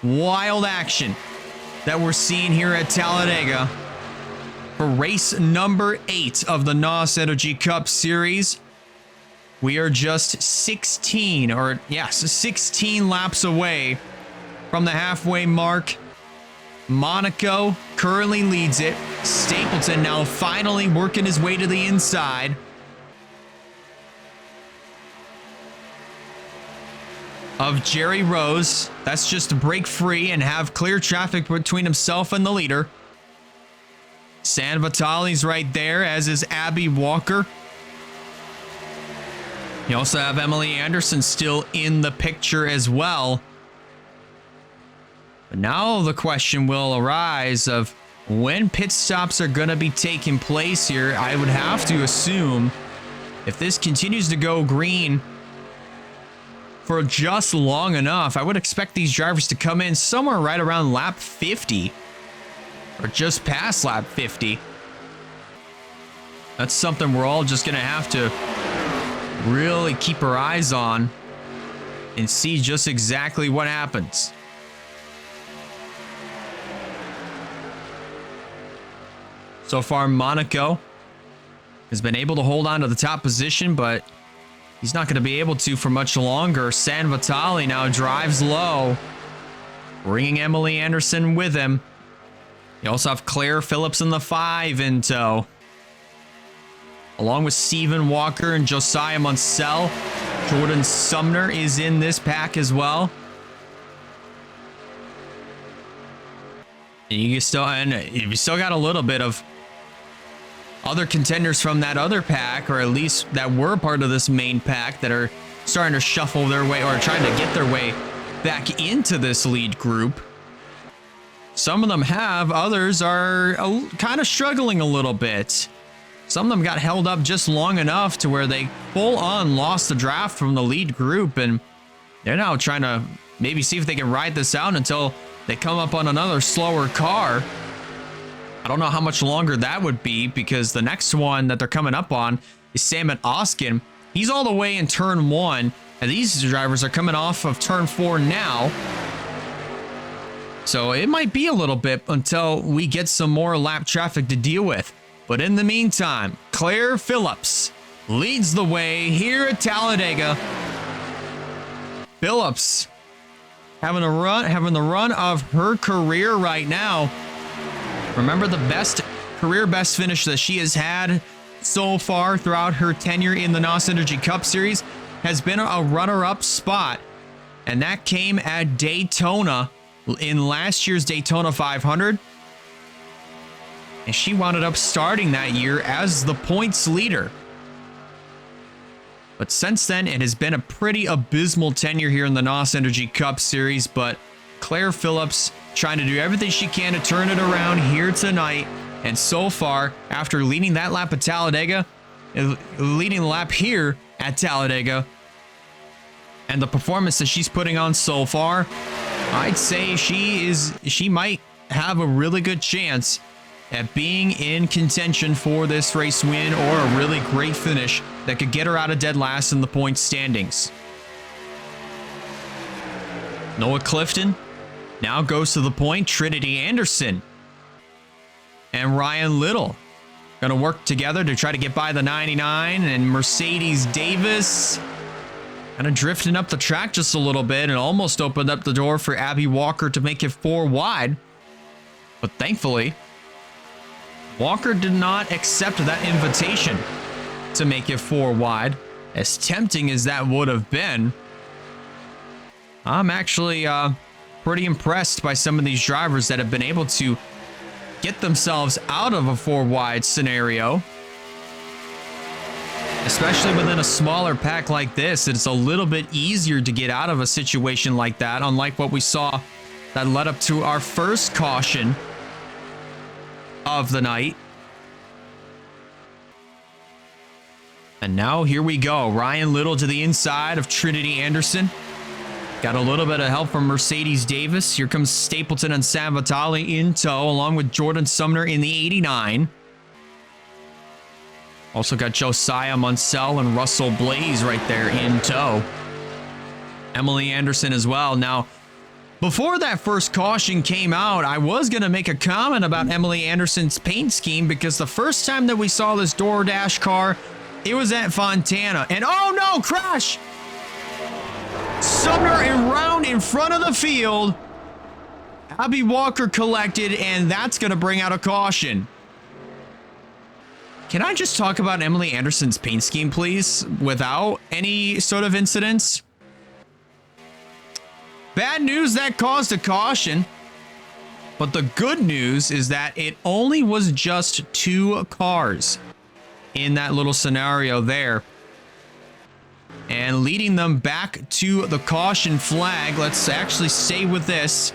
wild action that we're seeing here at Talladega for race number 8 of the NOS Energy Cup Series. We are just 16 laps away from the halfway mark. Monaco currently leads it. Stapleton now finally working his way to the inside. Of Jerry Rose. That's just to break free and have clear traffic between himself and the leader. San Vitale's right there, as is Abby Walker. You also have Emily Anderson still in the picture as well. But now the question will arise of when pit stops are going to be taking place here. I would have to assume if this continues to go green for just long enough, I would expect these drivers to come in somewhere right around lap 50 or just past lap 50. That's something we're all just going to have to really keep our eyes on and see just exactly what happens. So far, Monaco has been able to hold on to the top position, but he's not going to be able to for much longer. San Vitale now drives low, bringing Emily Anderson with him. You also have Claire Phillips in the 5 in tow, along with Stephen Walker and Josiah Munsell. Jordan Sumner is in this pack as well. And you still got a little bit of other contenders from that other pack, or at least that were part of this main pack, that are starting to shuffle their way or trying to get their way back into this lead group. Some of them have, others are kind of struggling a little bit. Some of them got held up just long enough to where they full on lost the draft from the lead group, and they're now trying to maybe see if they can ride this out until they come up on another slower car. I don't know how much longer that would be, because the next one that they're coming up on is Samet Oskin. He's all the way in turn 1, and these drivers are coming off of turn 4 now. So it might be a little bit until we get some more lap traffic to deal with. But in the meantime, Claire Phillips leads the way here at Talladega. Phillips having the run of her career right now. Remember, the career best finish that she has had so far throughout her tenure in the NOS Energy Cup Series has been a runner-up spot, and that came at Daytona in last year's Daytona 500. And she wound up starting that year as the points leader. But since then, it has been a pretty abysmal tenure here in the NOS Energy Cup Series. But Claire Phillips trying to do everything she can to turn it around here tonight. And so far, after leading that lap at Talladega, leading the lap here at Talladega, and the performance that she's putting on so far, I'd say she might have a really good chance at being in contention for this race win, or a really great finish that could get her out of dead last in the points standings. Noah Clifton now goes to the point. Trinity Anderson and Ryan Little going to work together to try to get by the 99, and Mercedes Davis kind of drifting up the track just a little bit and almost opened up the door for Abby Walker to make it 4 wide. But thankfully, Walker did not accept that invitation to make it 4 wide, as tempting as that would have been. I'm actually pretty impressed by some of these drivers that have been able to get themselves out of a 4 wide scenario. Especially within a smaller pack like this, it's a little bit easier to get out of a situation like that, unlike what we saw that led up to our first caution of the night. And now here we go. Ryan Little to the inside of Trinity Anderson. Got a little bit of help from Mercedes Davis. Here comes Stapleton and San Vitale in tow, along with Jordan Sumner in the 89. Also got Josiah Munsell and Russell Blaze right there in tow. Emily Anderson as well. Now, before that first caution came out, I was going to make a comment about Emily Anderson's paint scheme, because the first time that we saw this DoorDash car, it was at Fontana. And oh no, crash! Sumner and Round in front of the field. Abby Walker collected, and that's going to bring out a caution. Can I just talk about Emily Anderson's paint scheme, please, without any sort of incidents? Bad news, that caused a caution. But the good news is that it only was just 2 cars in that little scenario there. And leading them back to the caution flag, let's actually stay with this.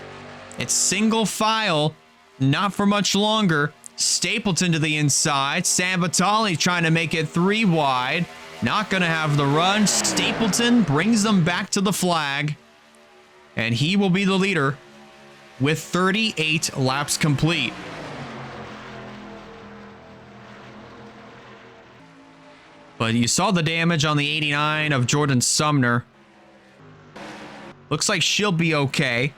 It's single file not for much longer. Stapleton to the inside. San Vitale trying to make it 3 wide. Not going to have the run. Stapleton brings them back to the flag. And he will be the leader with 38 laps complete. But you saw the damage on the 89 of Jordan Sumner. Looks like she'll be okay.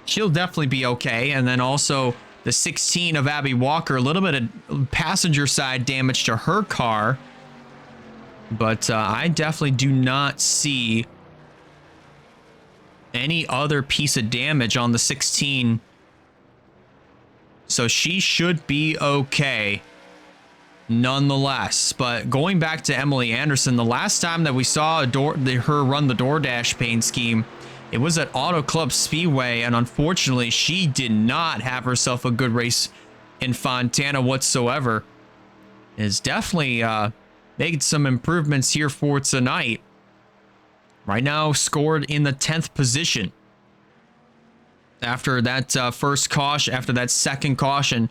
She'll definitely be okay. And then also the 16 of Abby Walker, a little bit of passenger side damage to her car. But I definitely do not see any other piece of damage on the 16. So she should be okay nonetheless. But going back to Emily Anderson, the last time that we saw her run the DoorDash paint scheme, it was at Auto Club Speedway, and unfortunately, she did not have herself a good race in Fontana whatsoever. Is definitely making some improvements here for tonight. Right now, scored in the 10th position. After that first caution, after that second caution,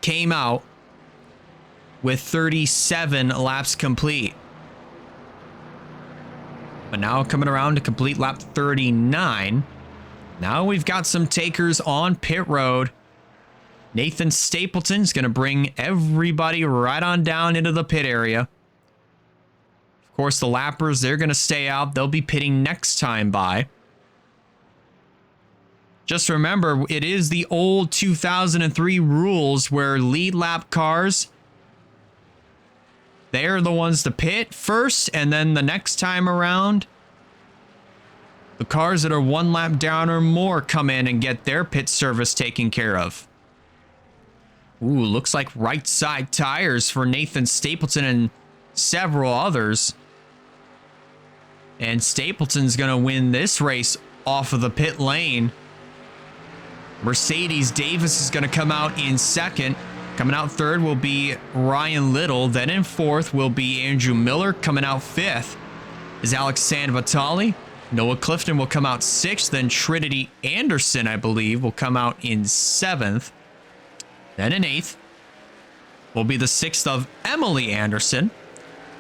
came out with 37 laps complete. But now coming around to complete lap 39. Now we've got some takers on pit road. Nathan Stapleton's going to bring everybody right on down into the pit area. Of course, the lappers, they're going to stay out. They'll be pitting next time by. Just remember, it is the old 2003 rules where lead lap cars, they're the ones to pit first, and then the next time around, the cars that are 1 lap down or more come in and get their pit service taken care of. Ooh, looks like right side tires for Nathan Stapleton and several others. And Stapleton's going to win this race off of the pit lane. Mercedes Davis is going to come out in second. Coming out third will be Ryan Little. Then in fourth will be Andrew Miller. Coming out fifth is Alex San Vitale. Noah Clifton will come out sixth. Then Trinity Anderson, I believe, will come out in seventh. Then in eighth will be the 6th of Emily Anderson.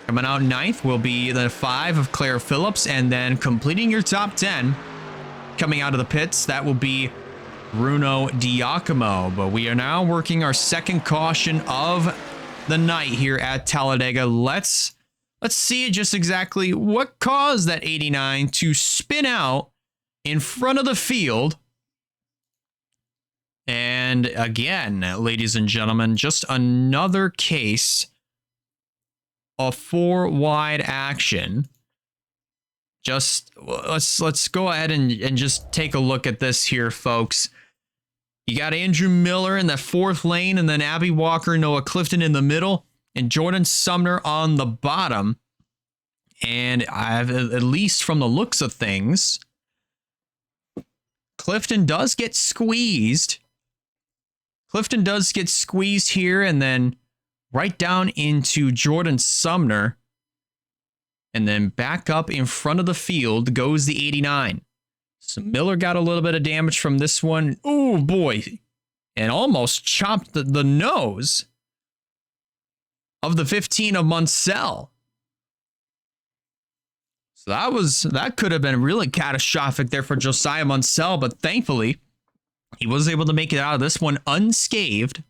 Coming out ninth will be the 5 of Claire Phillips. And then completing your top 10, coming out of the pits, that will be Bruno Diacomo. But we are now working our second caution of the night here at Talladega. Let's see just exactly what caused that 89 to spin out in front of the field. And again, ladies and gentlemen, just another case of 4 wide action. Just let's go ahead and just take a look at this here, folks. You got Andrew Miller in the 4th lane, and then Abby Walker, Noah Clifton in the middle, and Jordan Sumner on the bottom. And I've, at least from the looks of things, Clifton does get squeezed. Clifton does get squeezed here, and then right down into Jordan Sumner. And then back up in front of the field goes the 89. So Miller got a little bit of damage from this one. Oh boy. And almost chopped the nose of the 15 of Munsell. So that could have been really catastrophic there for Josiah Munsell, but thankfully he was able to make it out of this one unscathed.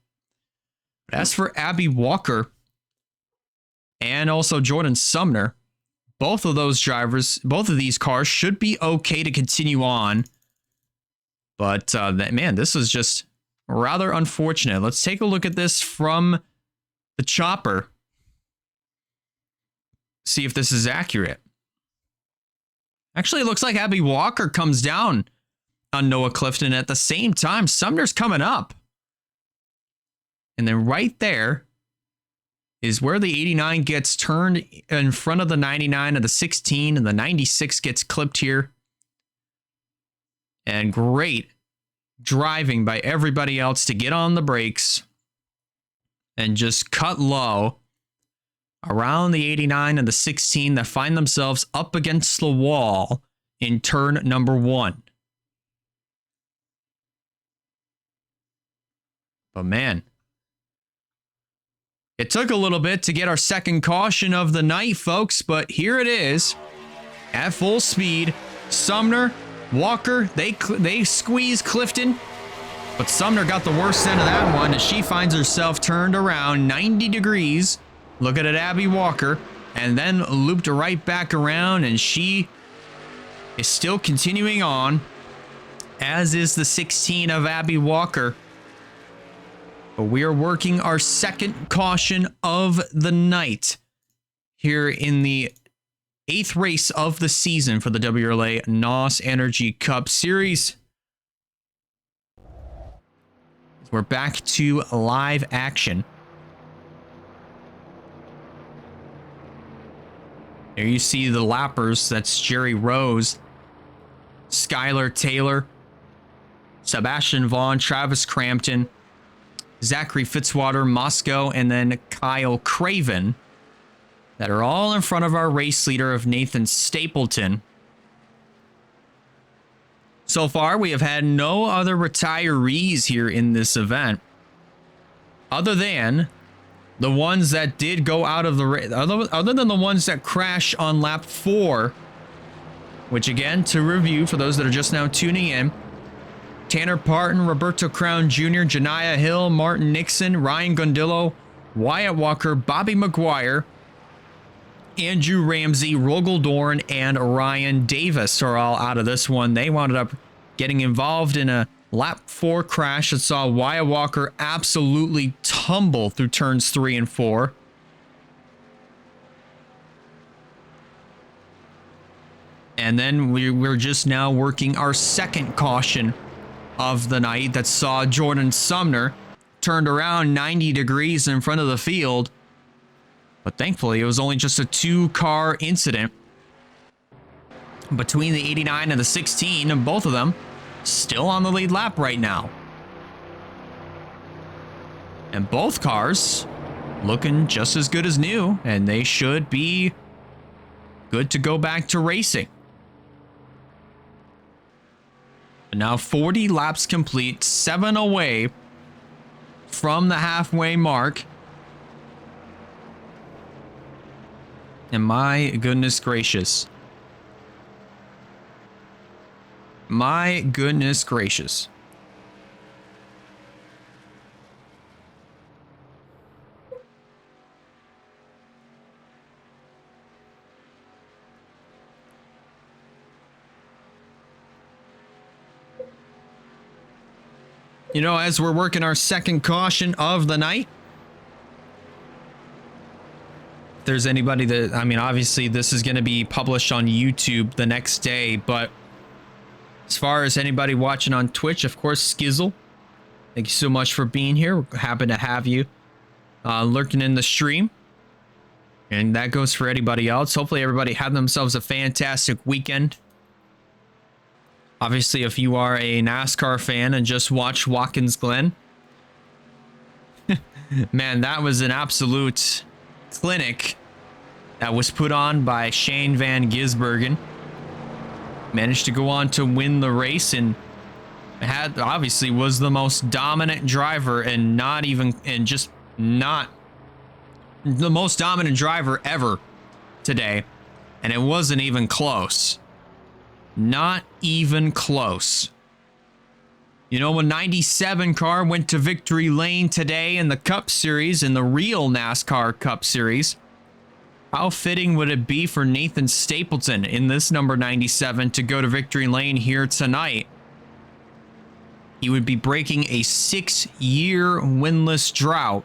But as for Abby Walker and also Jordan Sumner, both of those drivers, both of these cars should be okay to continue on. But man, this is just rather unfortunate. Let's take a look at this from the chopper. See if this is accurate. Actually, it looks like Abby Walker comes down on Noah Clifton. At the same time, Sumner's coming up. And then right there is where the 89 gets turned in front of the 99 and the 16, and the 96 gets clipped here. And great driving by everybody else to get on the brakes and just cut low around the 89 and the 16 that find themselves up against the wall in turn number 1. But man, it took a little bit to get our second caution of the night, folks, but here it is at full speed. Sumner, Walker, they squeeze Clifton, but Sumner got the worst end of that one as she finds herself turned around 90 degrees, looking at Abby Walker, and then looped right back around, and she is still continuing on, as is the 16 of Abby Walker. But we are working our second caution of the night here in the 8th race of the season for the WRLA NOS Energy Cup Series. We're back to live action. There you see the lappers. That's Jerry Rose, Skylar Taylor, Sebastian Vaughn, Travis Crampton, Zachary Fitzwater, Moscow, and then Kyle Craven, that are all in front of our race leader of Nathan Stapleton. So far, we have had no other retirees here in this event, other than the ones that did go out of the race, other than the ones that crash on lap 4, which again, to review for those that are just now tuning in, Tanner Parton, Roberto Crown Jr., Janiah Hill, Martin Nixon, Ryan Gondillo, Wyatt Walker, Bobby McGuire, Andrew Ramsey, Rogel Dorn, and Ryan Davis are all out of this one. They wound up getting involved in a lap 4 crash that saw Wyatt Walker absolutely tumble through turns 3 and 4. And then we're just now working our second caution of the night that saw Jordan Sumner turned around 90 degrees in front of the field. But thankfully, it was only just a 2-car incident between the 89 and the 16, and both of them still on the lead lap right now. And both cars looking just as good as new, and they should be good to go back to racing. But now 40 laps complete, 7 away from the halfway mark. And my goodness gracious. My goodness gracious. You know, as we're working our second caution of the night, if there's anybody that, I mean, obviously this is going to be published on YouTube the next day, but as far as anybody watching on Twitch, of course, Skizzle, thank you so much for being here. We're happy to have you lurking in the stream. And that goes for anybody else. Hopefully everybody had themselves a fantastic weekend. Obviously, if you are a NASCAR fan and just watch Watkins Glen, man, that was an absolute clinic that was put on by Shane Van Gisbergen. Managed to go on to win the race and had obviously was the most dominant driver and just not the most dominant driver ever today. And it wasn't even close. Not even close. You know, a 97 car went to victory lane today in the Cup Series, in the real NASCAR Cup Series. How fitting would it be for Nathan Stapleton in this number 97 to go to victory lane here tonight? He would be breaking a 6-year winless drought.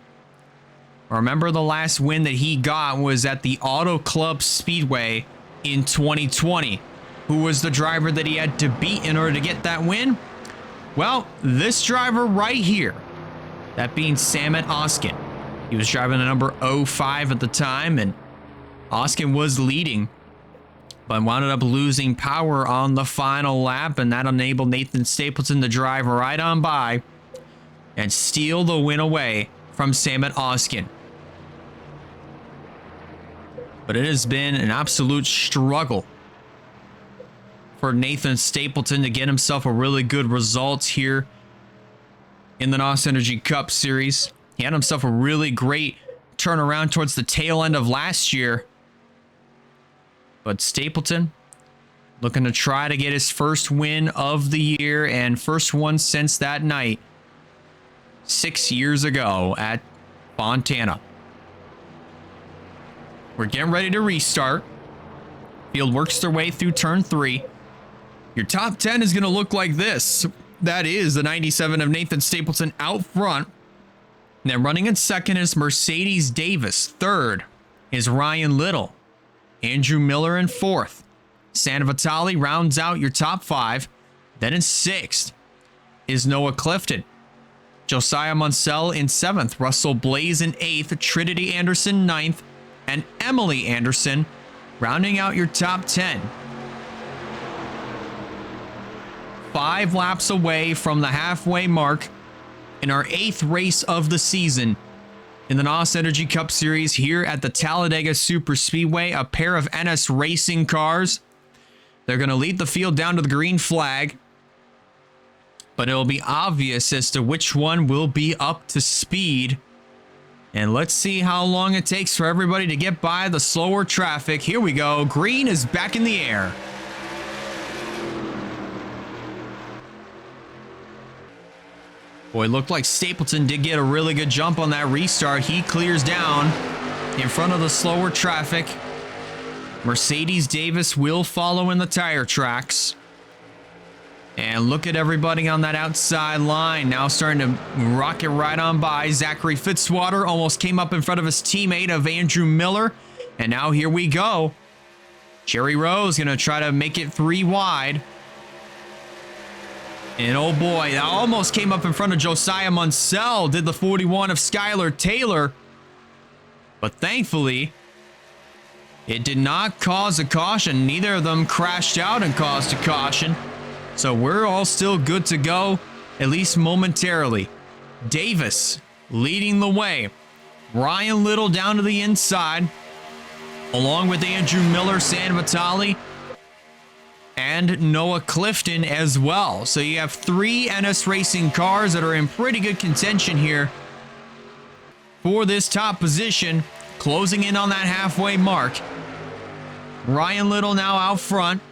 Remember, the last win that he got was at the Auto Club Speedway in 2020. Who was the driver that he had to beat in order to get that win? Well, this driver right here, that being Samit Oskin. He was driving the number 05 at the time, and Oskin was leading, but wound up losing power on the final lap, and that enabled Nathan Stapleton to drive right on by and steal the win away from Samit Oskin. But it has been an absolute struggle for Nathan Stapleton to get himself a really good result here in the NOS Energy Cup Series. He had himself a really great turnaround towards the tail end of last year. But Stapleton looking to try to get his first win of the year and first one since that night 6 years ago at Fontana. We're getting ready to restart. Field works their way through turn 3. Your top 10 is going to look like this. That is the 97 of Nathan Stapleton out front. And then running in second is Mercedes Davis. Third is Ryan Little. Andrew Miller in fourth. San Vitale rounds out your top 5. Then in sixth is Noah Clifton. Josiah Munsell in 7th. Russell Blaze in 8th. Trinity Anderson 9th. And Emily Anderson rounding out your top 10. 5 laps away from the halfway mark in our 8th race of the season in the NOS Energy Cup Series here at the Talladega Super Speedway. A pair of NS racing cars. They're going to lead the field down to the green flag, but it'll be obvious as to which one will be up to speed. And let's see how long it takes for everybody to get by the slower traffic. Here we go. Green is back in the air. Boy, it looked like Stapleton did get a really good jump on that restart. He clears down in front of the slower traffic. Mercedes Davis will follow in the tire tracks. And look at everybody on that outside line now starting to rocket right on by. Zachary Fitzwater almost came up in front of his teammate of Andrew Miller. And now here we go. Jerry Rose going to try to make it 3 wide. And oh boy, that almost came up in front of Josiah Munsell. Did the 41 of Skylar Taylor. But thankfully, it did not cause a caution. Neither of them crashed out and caused a caution. So we're all still good to go, at least momentarily. Davis leading the way. Ryan Little down to the inside, along with Andrew Miller, San Vitale, and Noah Clifton as well. So you have 3 NS Racing cars that are in pretty good contention here for this top position, closing in on that halfway mark. Ryan Little now out front.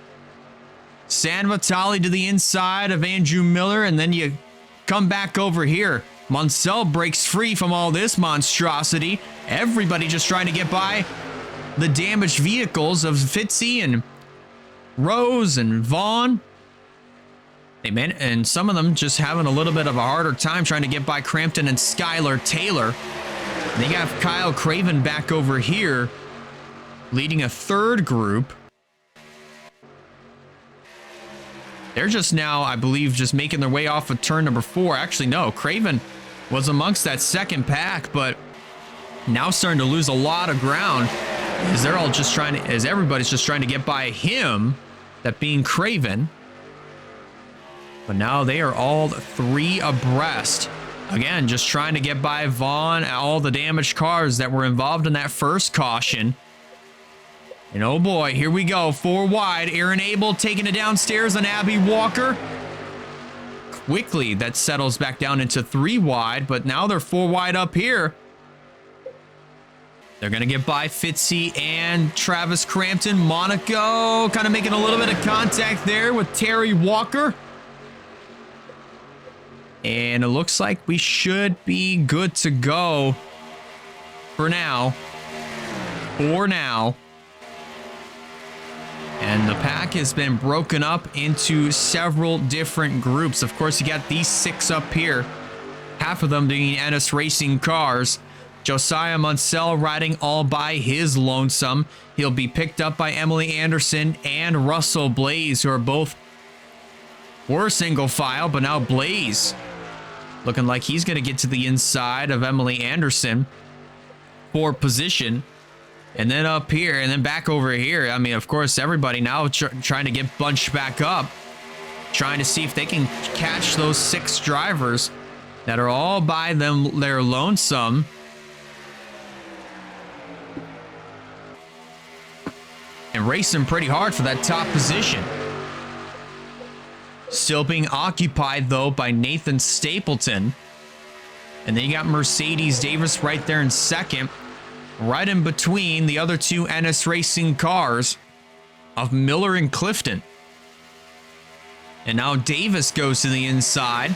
San Vitale to the inside of Andrew Miller, and then you come back over here. Munsell breaks free from all this monstrosity. Everybody just trying to get by the damaged vehicles of Fitzy and Rose and Vaughn. And some of them just having a little bit of a harder time trying to get by Crampton and Skylar Taylor. And they got Kyle Craven back over here leading a 3rd group. They're just now, I believe, just making their way off of turn number 4. Actually, no, Craven was amongst that 2nd pack, but now starting to lose a lot of ground as they're all just trying to, as everybody's just trying to get by him, that being Craven. But now they are all 3 abreast. Again, just trying to get by Vaughn, all the damaged cars that were involved in that first caution. And oh boy, here we go. 4 wide. Aaron Abel taking it downstairs on Abby Walker. Quickly, that settles back down into 3 wide, but now they're 4 wide up here. They're going to get by Fitzy and Travis Crampton. Monaco kind of making a little bit of contact there with Terry Walker. And it looks like we should be good to go for now. And the pack has been broken up into several different groups. Of course, you got these 6 up here. Half of them being NS Racing cars. Josiah Munsell riding all by his lonesome. He'll be picked up by Emily Anderson and Russell Blaze, who are both were single file, but now Blaze looking like he's going to get to the inside of Emily Anderson for position. And then up here, and then back over here. I mean, of course, everybody now trying to get bunched back up, trying to see if they can catch those 6 drivers that are all by them, their lonesome. And racing pretty hard for that top position. Still being occupied, though, by Nathan Stapleton. And then you got Mercedes Davis right there in second, right in between the other two NS Racing cars of Miller and Clifton. And now Davis goes to the inside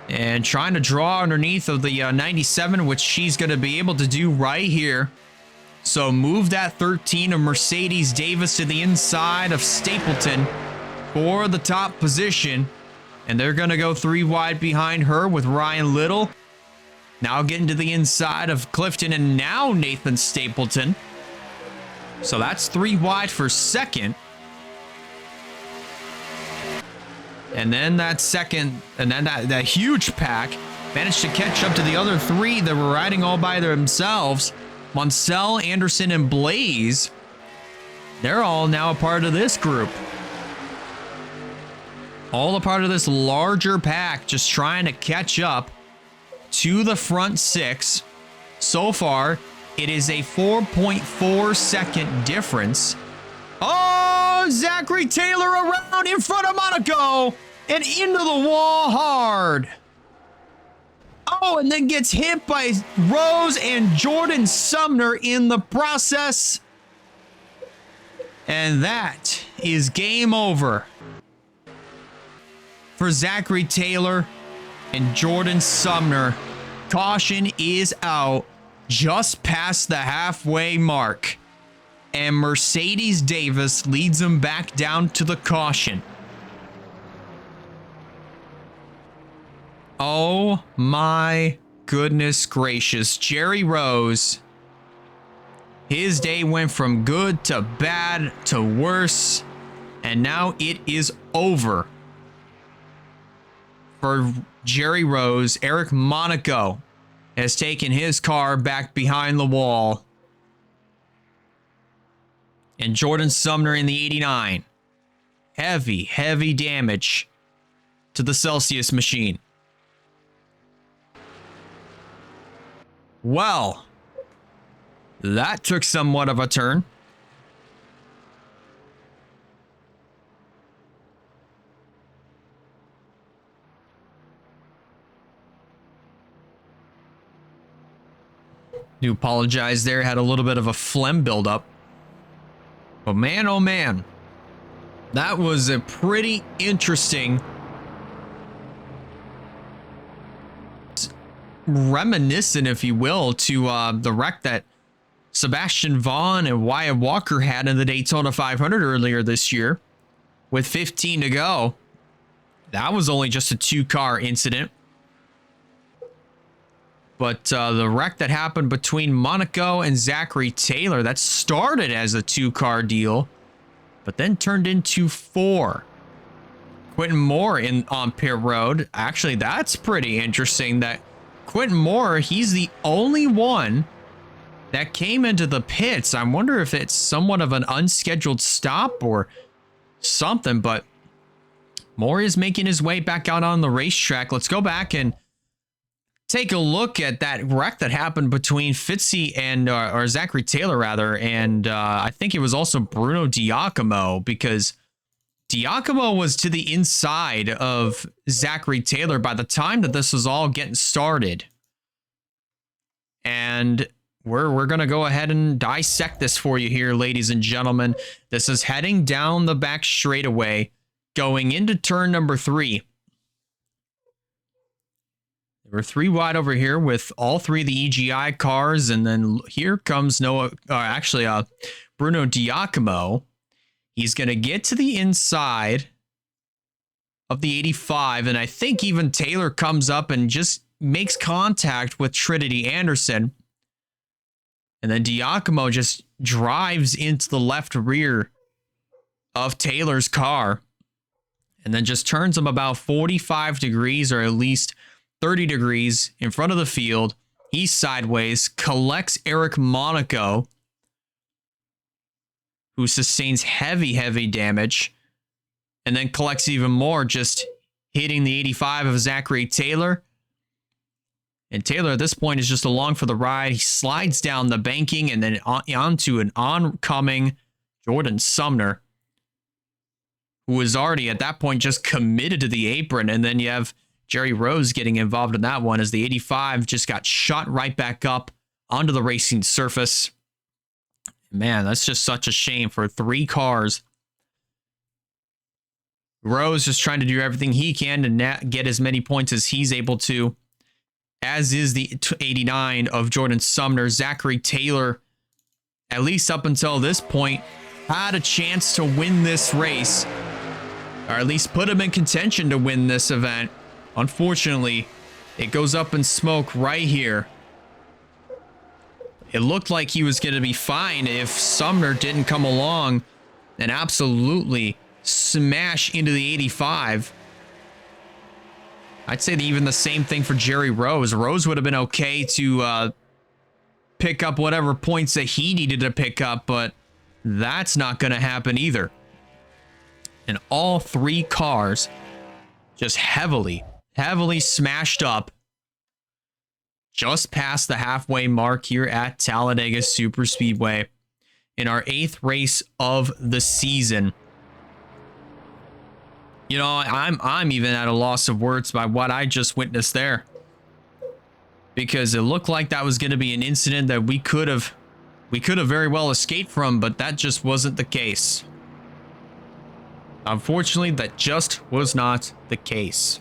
and trying to draw underneath of the 97, which she's going to be able to do right here. So move that 13 of Mercedes Davis to the inside of Stapleton for the top position. And they're going to go 3 wide behind her with Ryan Little. Now getting to the inside of Clifton and now Nathan Stapleton. So that's 3 wide for second. And then that second, and then that huge pack managed to catch up to the other 3 that were riding all by themselves. Monsell, Anderson, and Blaze. They're all now a part of this group. All a part of this larger pack, just trying to catch up to the front 6. So far, it is a 4.4 second difference. Oh, Zachary Taylor around in front of Monaco and into the wall hard. Oh, and then gets hit by Rose and Jordan Sumner in the process. And that is game over for Zachary Taylor and Jordan Sumner. Caution is out just past the halfway mark. And Mercedes Davis leads them back down to the caution. Oh my goodness gracious. Jerry Rose. His day went from good to bad to worse. And now it is over for Jerry Rose. Eric Monaco has taken his car back behind the wall. And Jordan Sumner in the 89. Heavy damage to the Celsius machine. Well, that took somewhat of a turn. Do apologize there, had a little bit of a phlegm buildup. But man, oh man, that was a pretty interesting reminiscent, if you will, to the wreck that Sebastian Vaughn and Wyatt Walker had in the Daytona 500 earlier this year with 15 to go. That was only just a 2-car incident. But the wreck that happened between Monaco and Zachary Taylor, that started as a 2-car deal, but then turned into 4. Quentin Moore on pit road. Actually, that's pretty interesting that Quentin Moore, he's the only one that came into the pits. I wonder if it's somewhat of an unscheduled stop or something, but Moore is making his way back out on the racetrack. Let's go back and take a look at that wreck that happened between Fitzy and, or Zachary Taylor rather, and I think it was also Bruno Giacomo, because Giacomo was to the inside of Zachary Taylor by the time that this was all getting started. And we're going to go ahead and dissect this for you here, ladies and gentlemen. This is heading down the back straightaway, going into turn number 3. We're 3 wide over here with all 3 of the EGI cars, and then here comes Bruno Giacomo. He's going to get to the inside of the 85, and I think even Taylor comes up and just makes contact with Trinity Anderson. And then Giacomo just drives into the left rear of Taylor's car and then just turns him about 45 degrees or at least 30 degrees in front of the field. He's sideways, collects Eric Monaco, who sustains heavy damage, and then collects even more, just hitting the 85 of Zachary Taylor. And Taylor at this point is just along for the ride. He slides down the banking and then onto an oncoming Jordan Sumner, who was already at that point just committed to the apron. And then you have Jerry Rose getting involved in that one as the 85 just got shot right back up onto the racing surface. Man, that's just such a shame for 3 cars. Rose just trying to do everything he can to get as many points as he's able to, as is the 89 of Jordan Sumner. Zachary Taylor, at least up until this point, had a chance to win this race, or at least put him in contention to win this event. Unfortunately, it goes up in smoke right here. It looked like he was going to be fine if Sumner didn't come along and absolutely smash into the 85. I'd say that even the same thing for Jerry Rose. Rose would have been okay to pick up whatever points that he needed to pick up, but that's not going to happen either. And all 3 cars just heavily smashed up just past the halfway mark here at Talladega Superspeedway in our 8th race of the season. You know, I'm even at a loss of words by what I just witnessed there, because it looked like that was going to be an incident that we could have very well escaped from, but that just wasn't the case. Unfortunately, that just was not the case.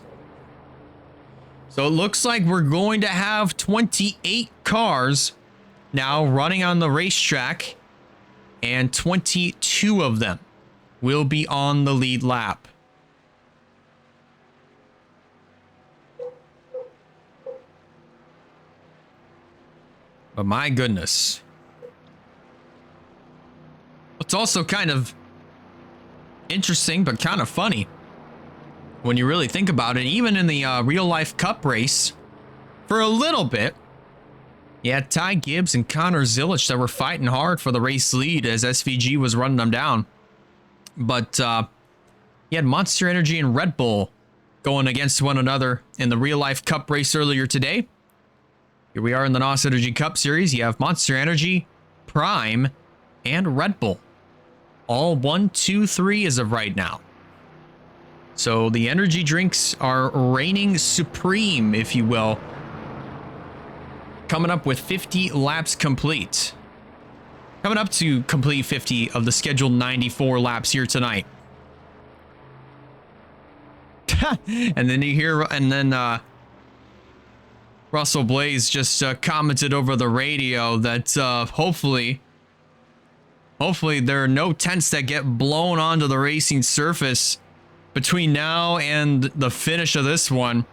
So it looks like we're going to have 28 cars now running on the racetrack, and 22 of them will be on the lead lap. But my goodness. It's also kind of interesting, but kind of funny when you really think about it. Even in the real life cup race, for a little bit, you had Ty Gibbs and Connor Zilich that were fighting hard for the race lead as SVG was running them down. But you had Monster Energy and Red Bull going against one another in the real life cup race earlier today. Here we are in the NOS Energy Cup Series. You have Monster Energy, Prime, and Red Bull. All 1, 2, 3 as of right now. So the energy drinks are reigning supreme, if you will. Coming up with 50 laps complete. Coming up to complete 50 of the scheduled 94 laps here tonight. And then you hear, and then Russell Blaze just commented over the radio that hopefully there are no tents that get blown onto the racing surface between now and the finish of this one.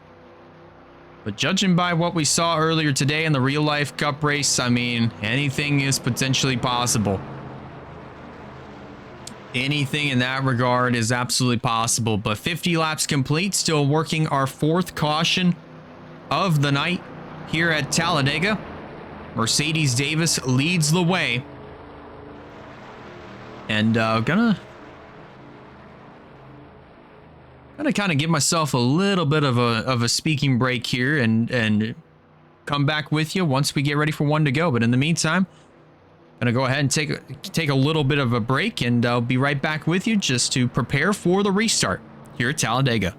But judging by what we saw earlier today in the real life cup race, I mean, anything is potentially possible. Anything in that regard is absolutely possible. But 50 laps complete, still working our 4th caution of the night here at Talladega. Mercedes Davis leads the way. And gonna kind of give myself a little bit of a speaking break here and come back with you once we get ready for one to go. But in the meantime, gonna go ahead and take a little bit of a break, and I'll be right back with you just to prepare for the restart here at Talladega.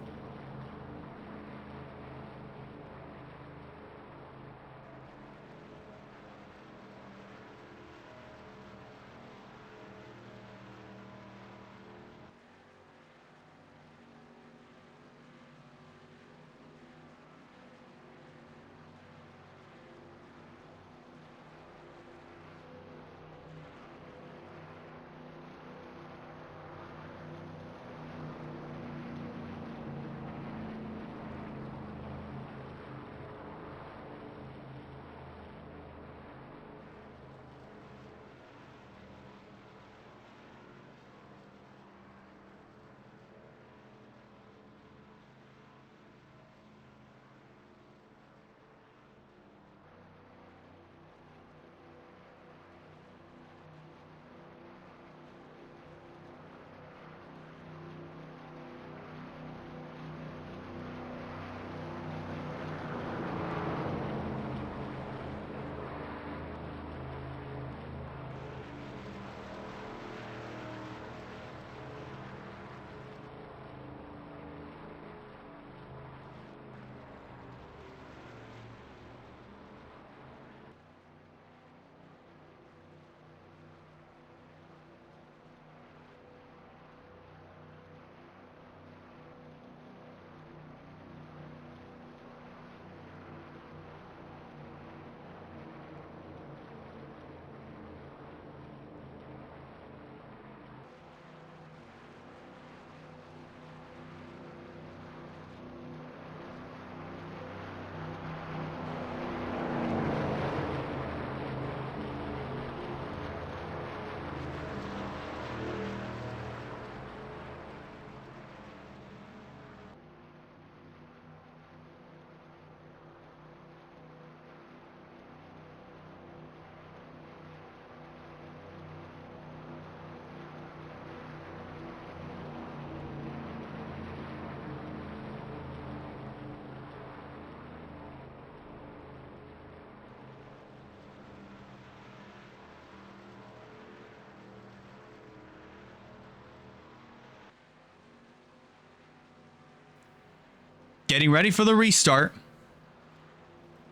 getting ready for the restart.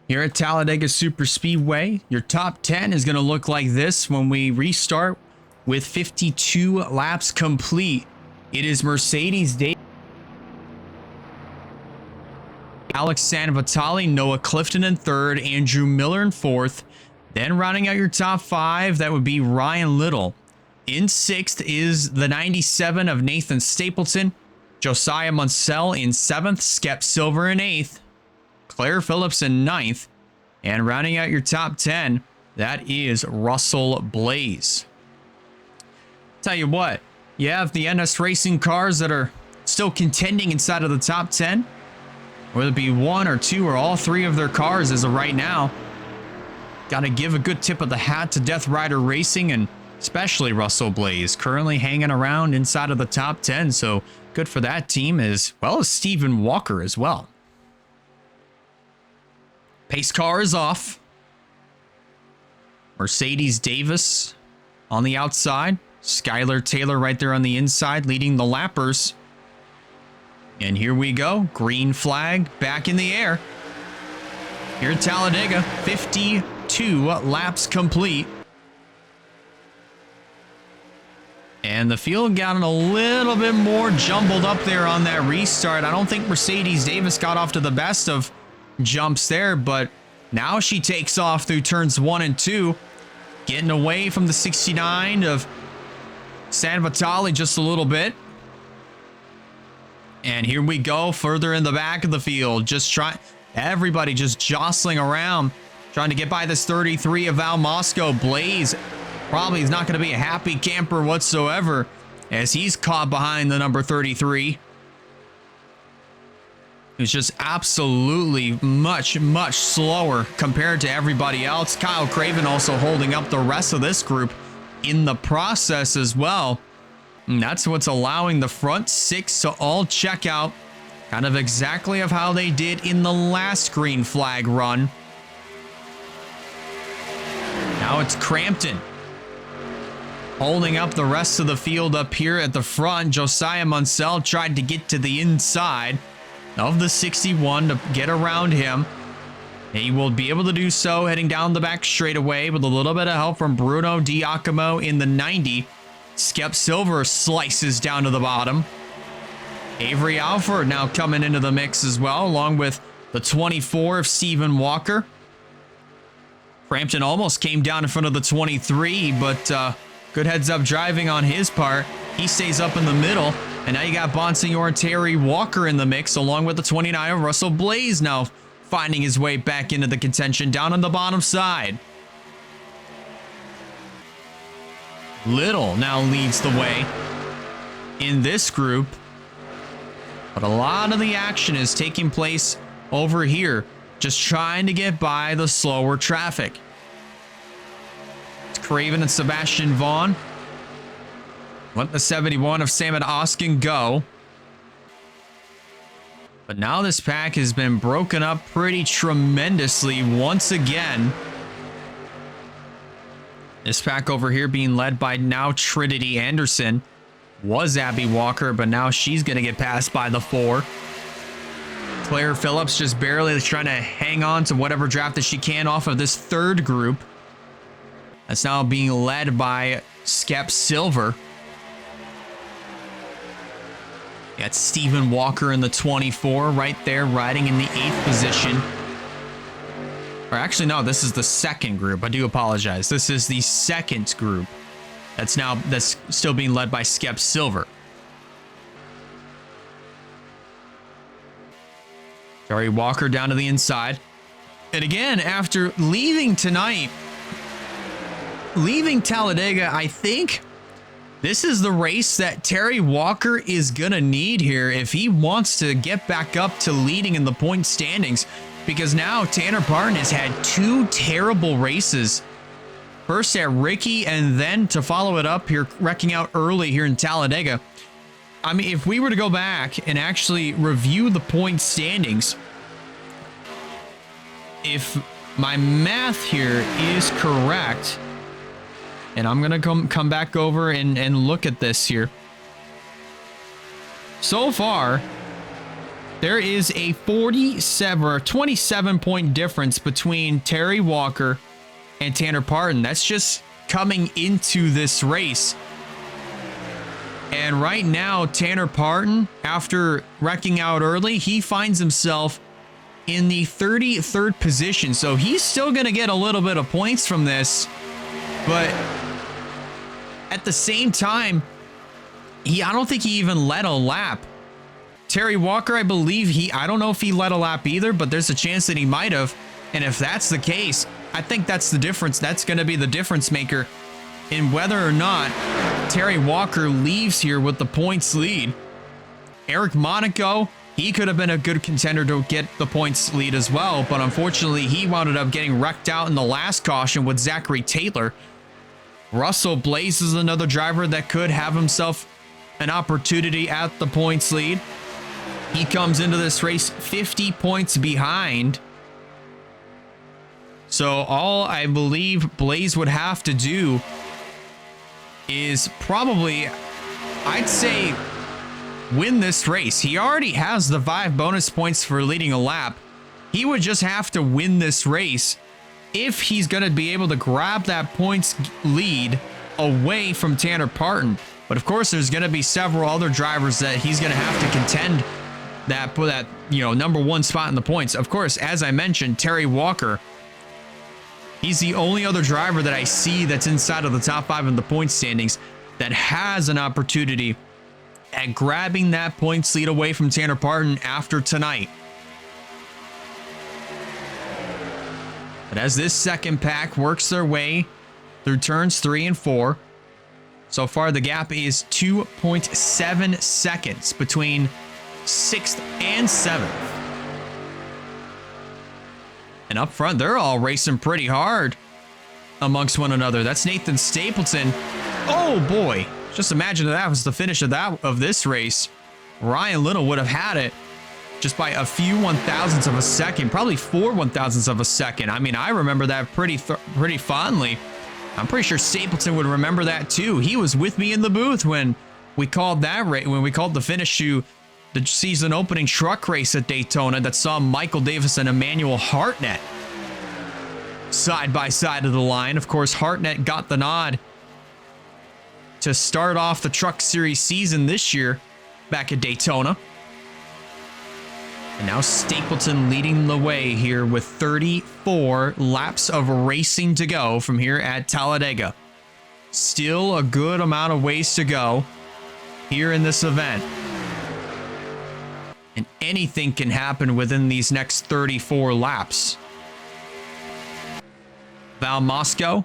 Here at Talladega Super Speedway, your top 10 is going to look like this when we restart with 52 laps complete. It is Mercedes Davis, Alex Sanvitali, Noah Clifton in third, Andrew Miller in fourth. Then rounding out your top 5, that would be Ryan Little. In sixth is the 97 of Nathan Stapleton, Josiah Munsell in 7th, Skep Silver in 8th, Claire Phillips in 9th, and rounding out your top 10, that is Russell Blaze. Tell you what, you have the NS Racing cars that are still contending inside of the top 10, whether it be 1 or 2 or all 3 of their cars as of right now. Got to give a good tip of the hat to Death Rider Racing and especially Russell Blaze, currently hanging around inside of the top 10, so good for that team as well as Stephen Walker as well. Pace car is off. Mercedes Davis on the outside. Skylar Taylor right there on the inside leading the lappers. And here we go. Green flag back in the air. Here at Talladega, 52 laps complete. And the field got a little bit more jumbled up there on that restart. I don't think Mercedes Davis got off to the best of jumps there, but now she takes off through turns 1 and 2, getting away from the 69 of Sanvitali just a little bit. And here we go further in the back of the field. Everybody just jostling around, trying to get by this 33 of Val Mosco. Blaze probably is not going to be a happy camper whatsoever as he's caught behind the number 33. It's just absolutely much slower compared to everybody else. Kyle Craven also holding up the rest of this group in the process as well. And that's what's allowing the front 6 to all check out, kind of exactly of how they did in the last green flag run. Now it's Crampton holding up the rest of the field up here at the front. Josiah Munsell tried to get to the inside of the 61 to get around him. He will be able to do so heading down the back straightaway with a little bit of help from Bruno Diacomo in the 90. Skep Silver slices down to the bottom. Avery Alford now coming into the mix as well, along with the 24 of Stephen Walker. Crampton almost came down in front of the 23, but good heads-up driving on his part. He stays up in the middle, and now you got Bonsignor and Terry Walker in the mix, along with the 29 of Russell Blaze now finding his way back into the contention down on the bottom side. Little now leads the way in this group, but a lot of the action is taking place over here, just trying to get by the slower traffic. It's Craven and Sebastian Vaughn. Let the 71 of Sam and Oskin go. But now this pack has been broken up pretty tremendously once again. This pack over here being led by now Trinity Anderson. Was Abby Walker, but now she's going to get passed by the 4. Claire Phillips just barely trying to hang on to whatever draft that she can off of this third group. That's now being led by Skep Silver. Got Stephen Walker in the 24 right there, riding in the 8th position. Or actually, no, this is the second group. I do apologize. This is the second group. That's still being led by Skep Silver. Terry Walker down to the inside. And again, after leaving tonight, leaving Talladega, I think this is the race that Terry Walker is going to need here if he wants to get back up to leading in the point standings. Because now Tanner Parton has had 2 terrible races. First at Ricky, and then to follow it up here, wrecking out early here in Talladega. I mean, if we were to go back and actually review the point standings, if my math here is correct, and I'm going to come back over and look at this here. So far, there is a 47 or 27 point difference between Terry Walker and Tanner Parton. That's just coming into this race. And right now, Tanner Parton, after wrecking out early, he finds himself in the 33rd position. So he's still going to get a little bit of points from this. But at the same time, I don't think he even led a lap. Terry Walker, I believe I don't know if he led a lap either, but there's a chance that he might have. And if that's the case, I think that's the difference. That's going to be the difference maker in whether or not Terry Walker leaves here with the points lead. Eric Monaco, he could have been a good contender to get the points lead as well, but unfortunately he wound up getting wrecked out in the last caution with Zachary Taylor. Russell Blaze is another driver that could have himself an opportunity at the points lead. He comes into this race 50 points behind. So all I believe Blaze would have to do is probably, I'd say, win this race. He already has the 5 bonus points for leading a lap. He would just have to win this race if he's going to be able to grab that points lead away from Tanner Parton. But of course, there's going to be several other drivers that he's going to have to contend that for that, number 1 spot in the points. Of course, as I mentioned, Terry Walker, he's the only other driver that I see that's inside of the top 5 in the points standings that has an opportunity at grabbing that points lead away from Tanner Parton after tonight. But as this second pack works their way through turns 3 and 4, so far the gap is 2.7 seconds between 6th and 7th. And up front, they're all racing pretty hard amongst one another. That's Nathan Stapleton. Oh boy, just imagine if that was the finish of this race. Ryan Little would have had it just by a few 1,000ths of a second, probably 4 1,000ths of a second. I mean, I remember that pretty fondly. I'm pretty sure Stapleton would remember that too. He was with me in the booth when we called that race, when we called the finish to the season opening truck race at Daytona that saw Michael Davis and Emmanuel Hartnett side by side of the line. Of course, Hartnett got the nod to start off the Truck Series season this year back at Daytona. And now Stapleton leading the way here with 34 laps of racing to go from here at Talladega. Still a good amount of ways to go here in this event. And anything can happen within these next 34 laps. Val Moscow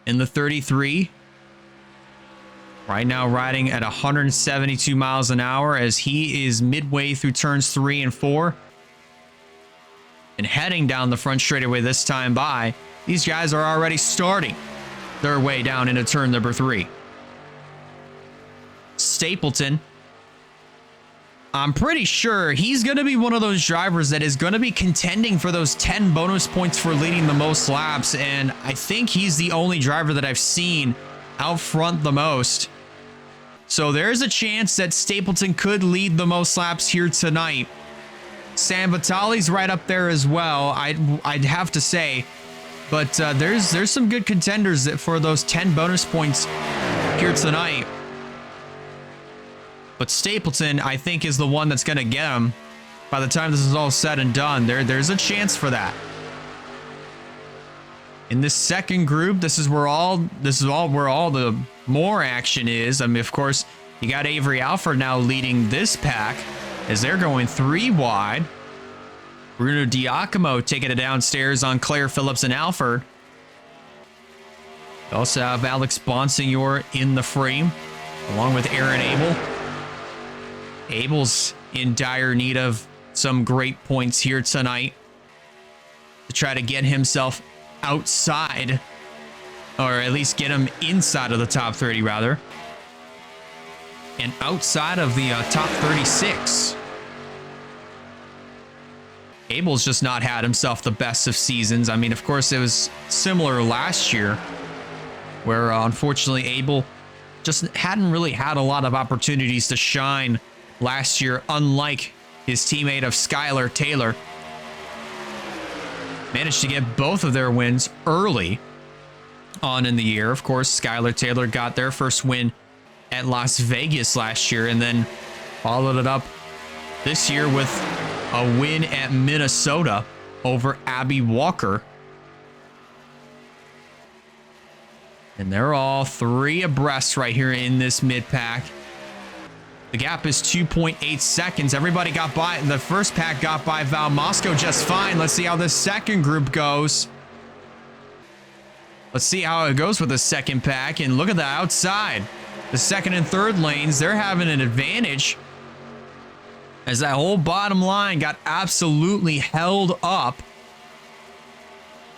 in the 33. Right now riding at 172 miles an hour as he is midway through turns 3 and 4. And heading down the front straightaway this time by. These guys are already starting their way down into turn number 3. Stapleton, I'm pretty sure he's going to be one of those drivers that is going to be contending for those 10 bonus points for leading the most laps. And I think he's the only driver that I've seen out front the most. So there's a chance that Stapleton could lead the most laps here tonight. Sam Vitale's right up there as well, I'd have to say. But there's some good contenders for those 10 bonus points here tonight. But Stapleton, I think, is the one that's going to get him by the time this is all said and done. There's a chance for that. In this second group, this is where all the more action is. I mean, of course, you got Avery Alford now leading this pack as they're going 3 wide. Bruno Diacomo taking it downstairs on Claire Phillips and Alford. We also have Alex Bonsignor in the frame, along with Aaron Abel. Abel's in dire need of some great points here tonight to try to get himself outside, or at least get him inside of the top 30 rather, and outside of the top 36. Abel's just not had himself the best of seasons. I mean, of course, it was similar last year where unfortunately Abel just hadn't really had a lot of opportunities to shine last year, unlike his teammate of Skylar Taylor. Managed to get both of their wins early on in the year. Of course, Skylar Taylor got their first win at Las Vegas last year and then followed it up this year with a win at Minnesota over Abby Walker. And they're all 3 abreast right here in this mid-pack. The gap is 2.8 seconds. Everybody got by. The first pack got by Val Moscow just fine. Let's see how the second group goes. Let's see how it goes with the second pack. And look at the outside. The second and third lanes, they're having an advantage as that whole bottom line got absolutely held up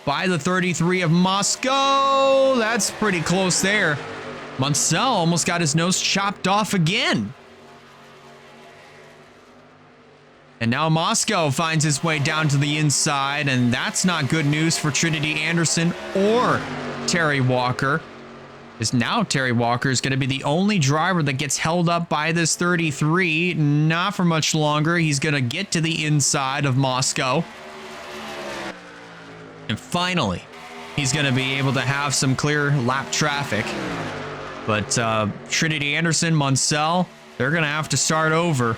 by the 33 of Moscow. That's pretty close there. Munsell almost got his nose chopped off again. And now Moscow finds his way down to the inside, and that's not good news for Trinity Anderson or Terry Walker. Because now Terry Walker is going to be the only driver that gets held up by this 33. Not for much longer. He's going to get to the inside of Moscow. And finally, he's going to be able to have some clear lap traffic. But Trinity Anderson, Munsell, they're going to have to start over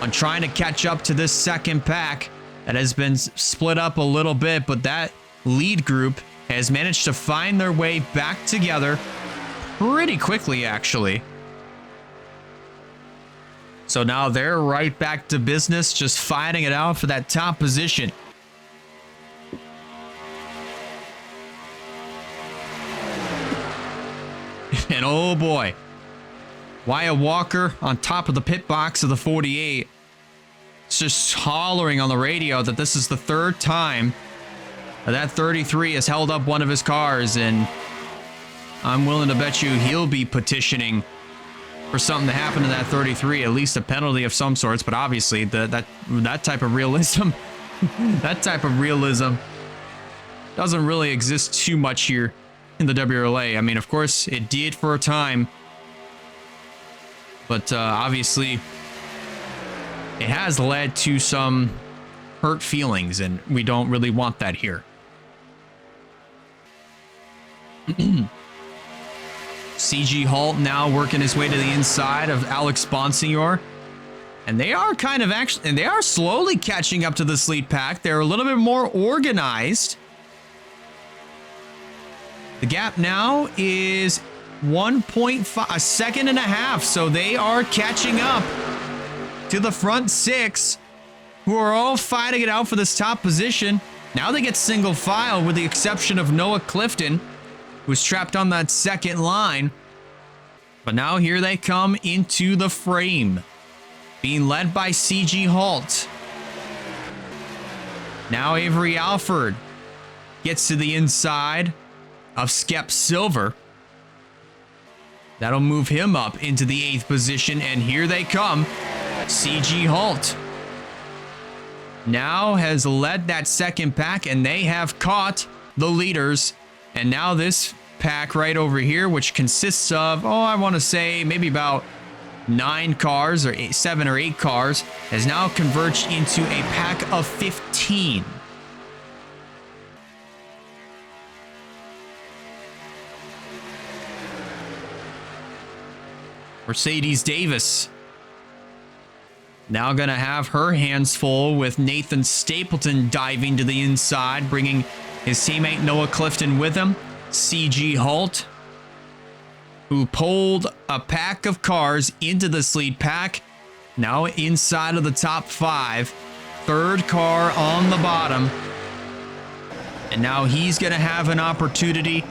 on trying to catch up to this second pack that has been split up a little bit, but that lead group has managed to find their way back together pretty quickly, actually. So now they're right back to business, just fighting it out for that top position. And oh boy, Wyatt Walker on top of the pit box of the 48. It's just hollering on the radio that this is the third time that 33 has held up one of his cars, and I'm willing to bet you he'll be petitioning for something to happen to that 33, at least a penalty of some sorts. But obviously that type of realism, that type of realism doesn't really exist too much here in the WRLA. I mean, of course, it did for a time, but obviously it has led to some hurt feelings, and we don't really want that here. CG Holt now working his way to the inside of Alex Bonsignor, and they are they are slowly catching up to this lead pack. They're a little bit more organized. The gap now is 1.5, a second and a half, so they are catching up to the front 6, who are all fighting it out for this top position. Now they get single file with the exception of Noah Clifton, who's trapped on that second line. But now here they come into the frame, being led by CG Holt. Now Avery Alford gets to the inside of Skep Silver. That'll move him up into the 8th position, and here they come. CG Holt now has led that second pack, and they have caught the leaders. And now this pack right over here, which consists of, I want to say maybe about 9 cars or 7 or 8 cars, has now converged into a pack of 15. Mercedes Davis now going to have her hands full with Nathan Stapleton diving to the inside, bringing his teammate Noah Clifton with him. CG Holt, who pulled a pack of cars into this lead pack, now inside of the top 5. 3rd car on the bottom. And now he's going to have an opportunity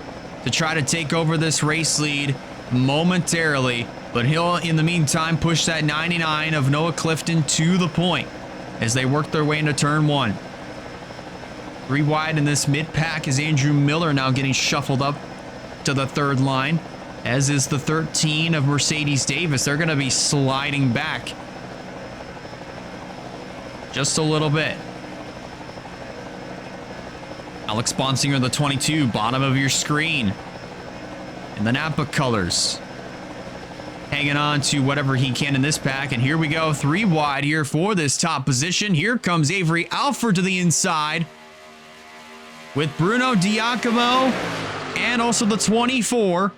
to try to take over this race lead momentarily. But he'll, in the meantime, push that 99 of Noah Clifton to the point as they work their way into turn 1. 3 wide in this mid-pack is Andrew Miller now getting shuffled up to the 3rd line, as is the 13 of Mercedes Davis. They're going to be sliding back just a little bit. Alex Bonsinger, the 22, bottom of your screen in the Napa colors. hanging on to whatever he can in this pack. And here we go, 3 wide here for this top position. Here comes Avery Alford to the inside with Bruno Giacomo and also the 24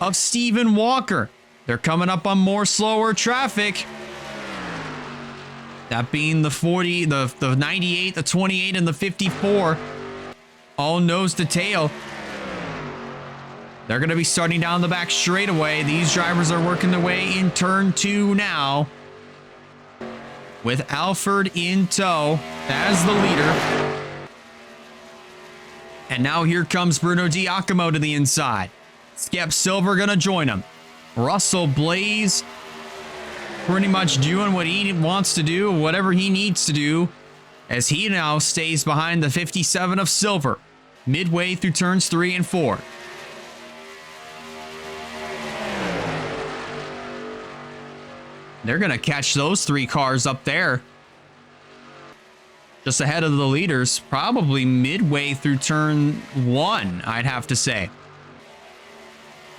of Stephen Walker. They're coming up on more slower traffic. That being the 40, the 98, the 28, and the 54. All nose to tail. They're going to be starting down the back straightaway. These drivers are working their way in turn 2 now, with Alford in tow as the leader. And now here comes Bruno Giacomo to the inside. Skep Silver going to join him. Russell Blaze pretty much doing what he wants to do, whatever he needs to do, as he now stays behind the 57 of Silver, midway through turns 3 and 4. They're going to catch those 3 cars up there, just ahead of the leaders, probably midway through turn 1, I'd have to say.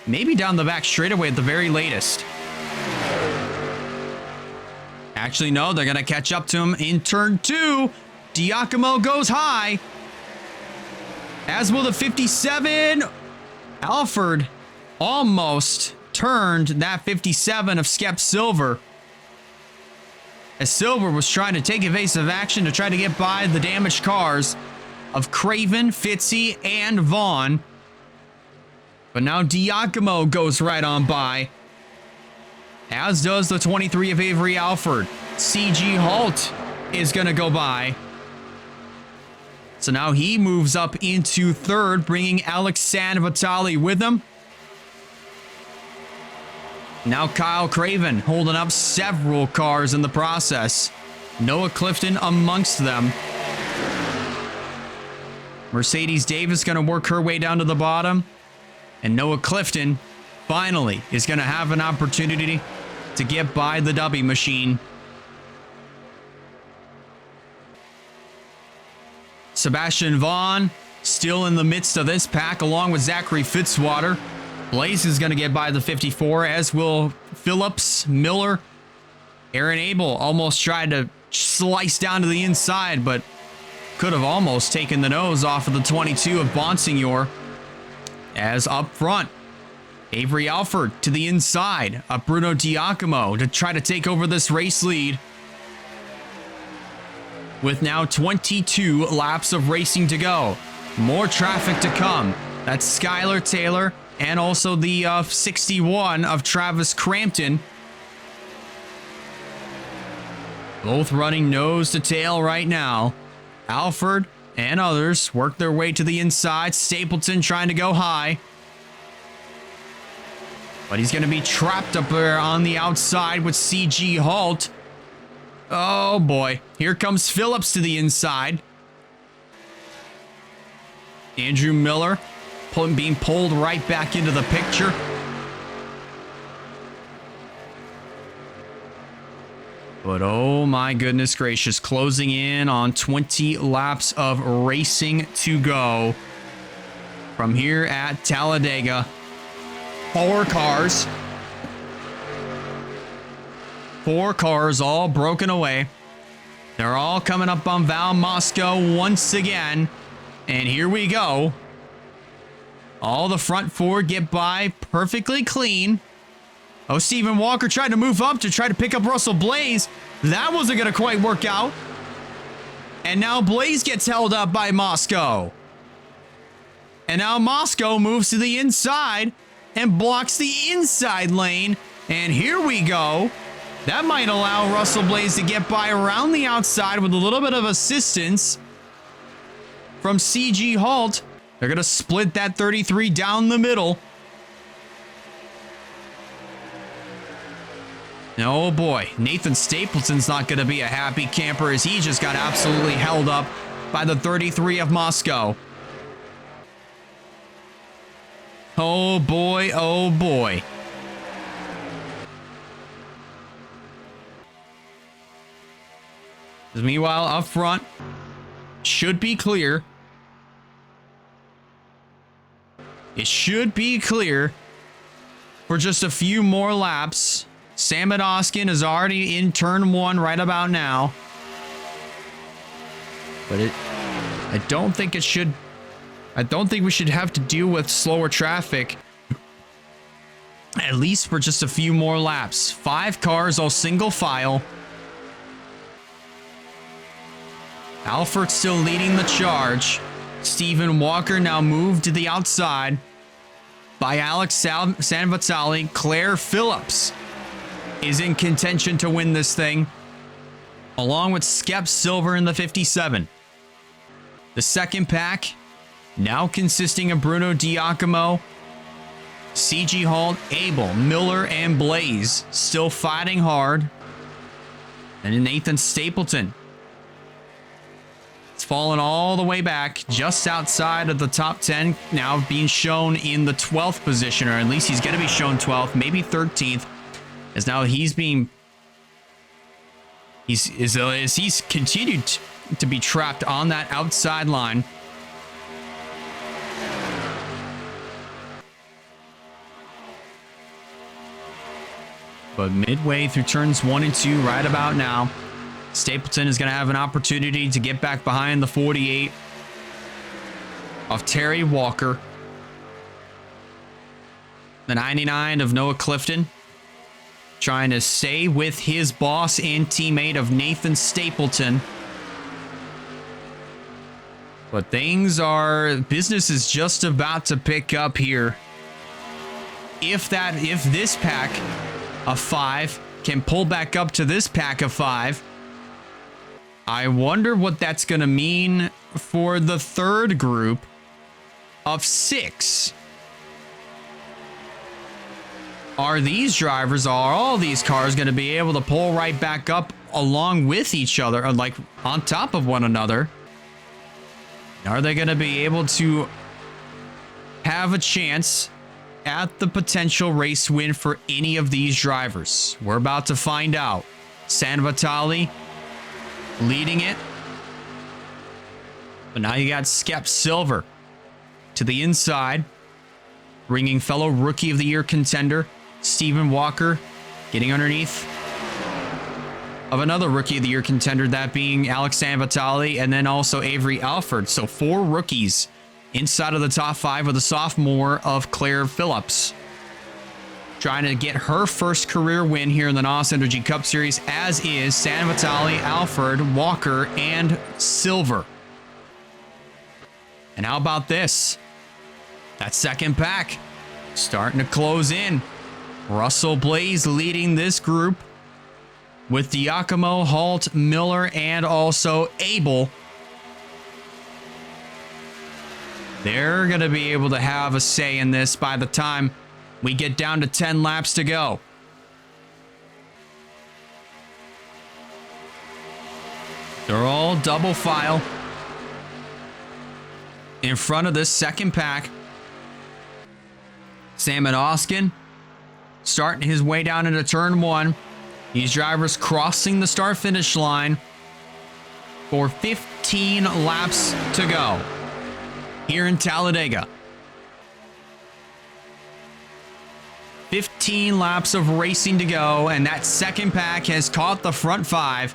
Maybe down the back straightaway at the very latest. Actually, no, they're going to catch up to him in turn 2. Giacomo goes high, as will the 57. Alford almost turned that 57 of Skep Silver, as Silver was trying to take evasive action to try to get by the damaged cars of Craven, Fitzy, and Vaughn. But now Giacomo goes right on by, as does the 23 of Avery Alford. CG Halt is going to go by. So now he moves up into 3rd, bringing Alex San Vitale with him. Now Kyle Craven holding up several cars in the process. Noah Clifton amongst them. Mercedes Davis going to work her way down to the bottom. And Noah Clifton finally is going to have an opportunity to get by the W machine. Sebastian Vaughn still in the midst of this pack, along with Zachary Fitzwater. Blaze is going to get by the 54, as will Phillips, Miller. Aaron Abel almost tried to slice down to the inside, but could have almost taken the nose off of the 22 of Bonsignor. As up front, Avery Alford to the inside of Bruno Giacomo to try to take over this race lead. With now 22 laps of racing to go. More traffic to come. That's Skylar Taylor and also the 61 of Travis Crampton. Both running nose to tail right now. Alford and others work their way to the inside. Stapleton trying to go high, but he's going to be trapped up there on the outside with CG Halt. Oh boy, here comes Phillips to the inside. Andrew Miller being pulled right back into the picture. But oh my goodness gracious, closing in on 20 laps of racing to go from here at Talladega. 4 cars. 4 cars all broken away. They're all coming up on Val Moscow once again. And here we go. All the front 4 get by perfectly clean. Oh, Stephen Walker tried to move up to try to pick up Russell Blaze. That wasn't going to quite work out. And now Blaze gets held up by Moscow. And now Moscow moves to the inside and blocks the inside lane. And here we go. That might allow Russell Blaze to get by around the outside with a little bit of assistance from CG Halt. They're going to split that 33 down the middle. Oh boy, Nathan Stapleton's not going to be a happy camper as he just got absolutely held up by the 33 of Moscow. Oh boy, oh boy. Meanwhile, up front, should be clear. It should be clear. for just a few more laps. Sam Oskin is already in turn 1 right about now. But I don't think it should. I don't think we should have to deal with slower traffic. At least for just a few more laps. 5 cars, all single file. Alford still leading the charge. Stephen Walker now moved to the outside by Alex Sanvitali. Claire Phillips is in contention to win this thing, along with Skep Silver in the 57. The second pack, now consisting of Bruno Diacomo, CG Halt, Abel, Miller, and Blaze, still fighting hard. And Nathan Stapleton, it's fallen all the way back, just outside of the top 10, now being shown in the 12th position, or at least he's going to be shown 12th, maybe 13th, as now he's continued to be trapped on that outside line. But midway through turns 1 and 2 right about now, Stapleton is going to have an opportunity to get back behind the 48 of Terry Walker. The 99 of Noah Clifton, trying to stay with his boss and teammate of Nathan Stapleton. But business is just about to pick up here. If this pack of 5 can pull back up to this pack of 5, I wonder what that's going to mean for the third group of 6. Are all these cars going to be able to pull right back up along with each other, or like on top of one another? Are they going to be able to have a chance at the potential race win for any of these drivers? We're about to find out. Sanvitali leading it. But now you got Skep Silver to the inside, bringing fellow Rookie of the Year contender Stephen Walker getting underneath of another Rookie of the Year contender, that being Alex Sanvitali, and then also Avery Alford. So 4 rookies inside of the top 5, with a sophomore of Claire Phillips trying to get her first career win here in the NOS Energy Cup Series, as is Sanvitali, Alford, Walker, and Silver. And how about this? That second pack starting to close in. Russell Blaze leading this group with Diacomo, Halt, Miller, and also Abel. They're going to be able to have a say in this by the time we get down to 10 laps to go. They're all double file in front of this second pack. Sam Oskin starting his way down into turn 1. These drivers crossing the start-finish line for 15 laps to go here in Talladega. 15 laps of racing to go, and that second pack has caught the front 5.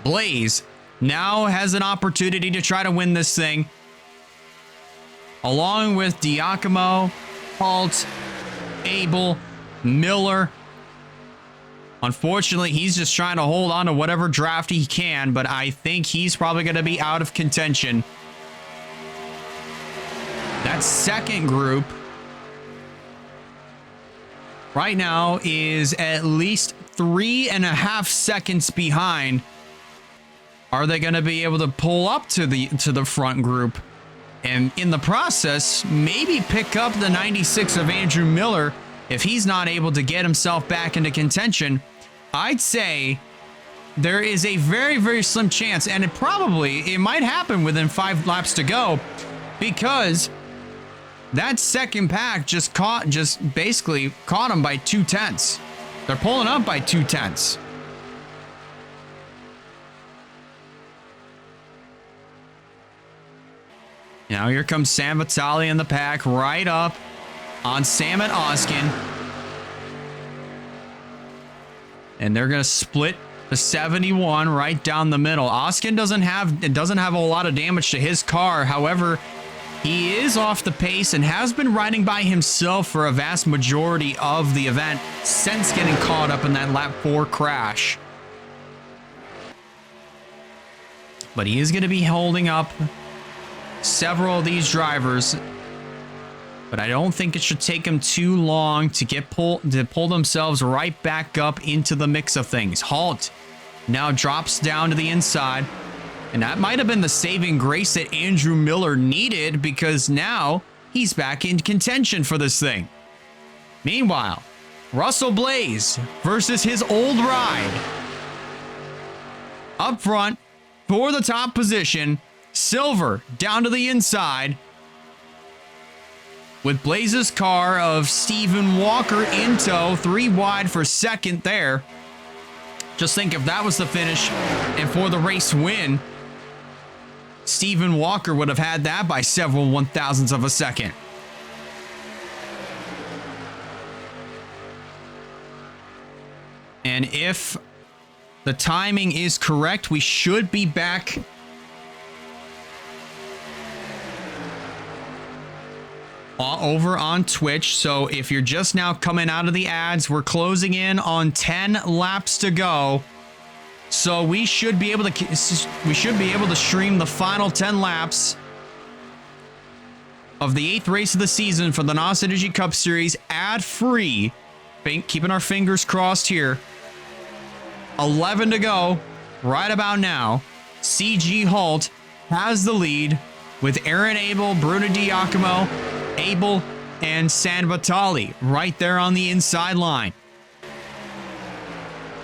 Blaze now has an opportunity to try to win this thing, along with Diacomo, Halt, Abel, Miller. Unfortunately, he's just trying to hold on to whatever draft he can, but I think he's probably going to be out of contention. That second group right now is at least 3.5 seconds behind. Are they going to be able to pull up to the front group, and in the process maybe pick up the 96 of Andrew Miller if he's not able to get himself back into contention? I'd say there is a very, very slim chance, and it might happen within 5 laps to go, because that second pack just basically caught him by 2/10. They're pulling up by 2/10. Now here comes Sam Vitale in the pack, right up on Sam Oskin. And they're going to split the 71 right down the middle. Oskin doesn't have a lot of damage to his car. However, he is off the pace and has been riding by himself for a vast majority of the event since getting caught up in that lap 4 crash. But he is going to be holding up several of these drivers. But I don't think it should take him too long to pull themselves right back up into the mix of things. Halt now drops down to the inside. And that might have been the saving grace that Andrew Miller needed, because now he's back in contention for this thing. Meanwhile, Russell Blaze versus his old ride. Up front for the top position. Silver down to the inside, with Blaze's car of Stephen Walker in tow, 3 wide for second there. Just think if that was the finish and for the race win, Stephen Walker would have had that by several 1,000ths of a second. And if the timing is correct, we should be back over on Twitch. So if you're just now coming out of the ads, we're closing in on 10 laps to go. So we should be able to stream the final 10 laps of the 8th race of the season for the NOS Energy Cup Series ad-free. Keeping our fingers crossed here. 11 to go right about now. CG Holt has the lead with Aaron Abel, Bruno Diacomo, Abel, and San Vitali right there on the inside line.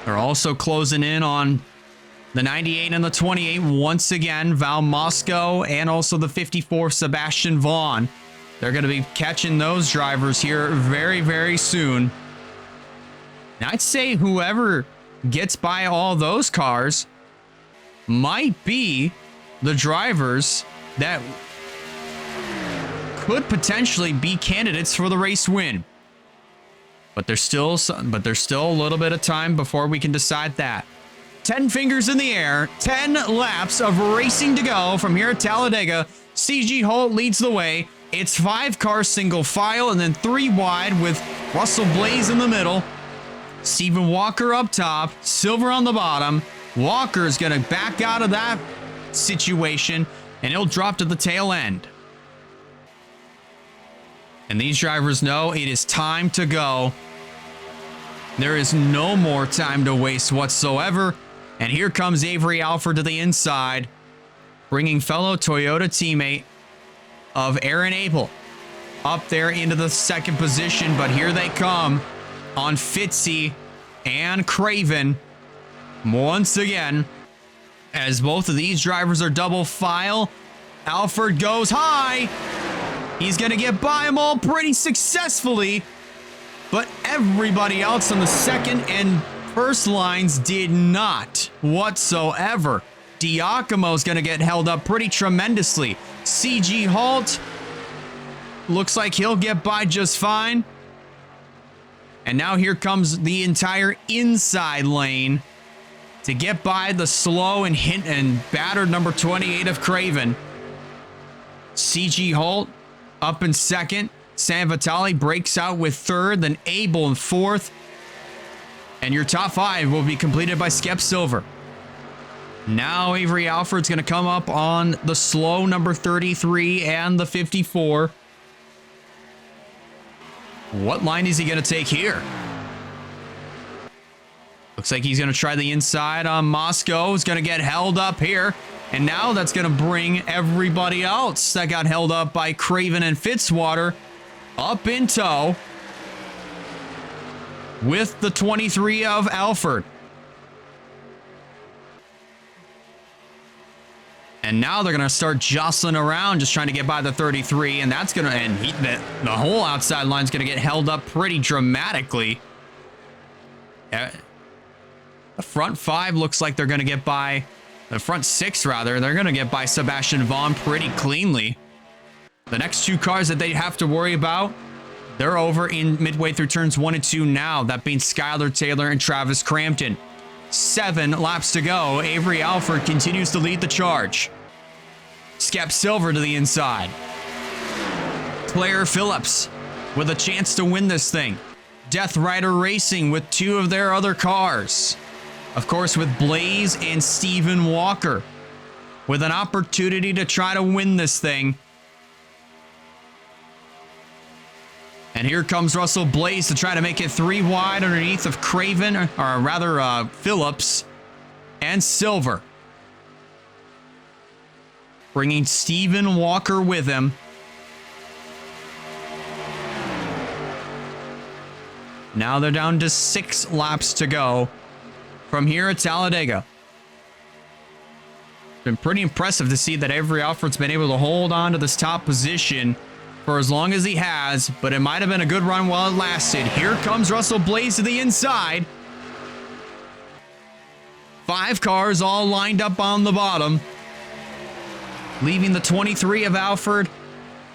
They're also closing in on the 98 and the 28 once again, Val Moscow, and also the 54, Sebastian Vaughn. They're going to be catching those drivers here very, very soon. And I'd say whoever gets by all those cars might be the drivers that could potentially be candidates for the race win. But there's still a little bit of time before we can decide that. 10 fingers in the air, 10 laps of racing to go from here at Talladega. CG Holt leads the way. It's 5 cars single file and then 3 wide with Russell Blaze in the middle. Stephen Walker up top, Silver on the bottom. Walker is going to back out of that situation and he'll drop to the tail end. And these drivers know it is time to go. There is no more time to waste whatsoever. And here comes Avery Alford to the inside, bringing fellow Toyota teammate of Aaron Abel up there into the second position. But here they come on Fitzy and Craven once again, as both of these drivers are double file. Alford goes high. He's going to get by them all pretty successfully, but everybody else on the second and first lines did not whatsoever. Diacomo's going to get held up pretty tremendously. CG Holt looks like he'll get by just fine. And now here comes the entire inside lane to get by the slow and hit and battered number 28 of Craven. CG Holt up in second. San Vitali breaks out with third, then Abel in fourth. And your top 5 will be completed by Skep Silver. Now Avery Alford's going to come up on the slow number 33 and the 54. What line is he going to take here? Looks like he's going to try the inside on Moscow. He's going to get held up here. And now that's going to bring everybody else that got held up by Craven and Fitzwater up in tow with the 23 of Alford. And now they're going to start jostling around, just trying to get by the 33. And that's going to, and the whole outside line is going to get held up pretty dramatically. The front 5 looks like they're going to get by, the front 6 rather, they're going to get by Sebastian Vaughn pretty cleanly. The next 2 cars that they have to worry about, They're over in midway through turns 1 and 2 now. That being Skylar Taylor and Travis Crampton. 7 laps to go. Avery Alford continues to lead the charge. Skep Silver to the inside. Claire Phillips with a chance to win this thing. Death Rider Racing with 2 of their other cars. Of course, with Blaze and Steven Walker with an opportunity to try to win this thing. And here comes Russell Blaze to try to make it 3 wide underneath of Craven, or rather Phillips and Silver. Bringing Steven Walker with him. Now they're down to 6 laps to go from here at Talladega. It's been pretty impressive to see that Avery Alford's been able to hold on to this top position for as long as he has, but it might have been a good run while it lasted. Here comes Russell Blaze to the inside. 5 cars all lined up on the bottom, leaving the 23 of Alford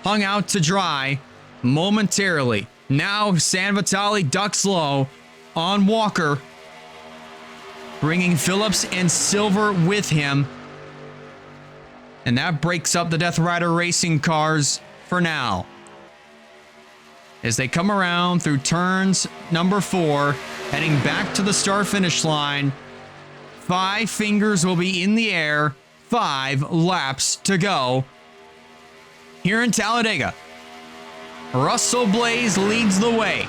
hung out to dry momentarily. Now San Vitale ducks low on Walker, bringing Phillips and Silver with him. And that breaks up the Death Rider Racing cars for now. As they come around through turns number 4, heading back to the start-finish line, 5 fingers will be in the air, 5 laps to go here in Talladega. Russell Blaze leads the way.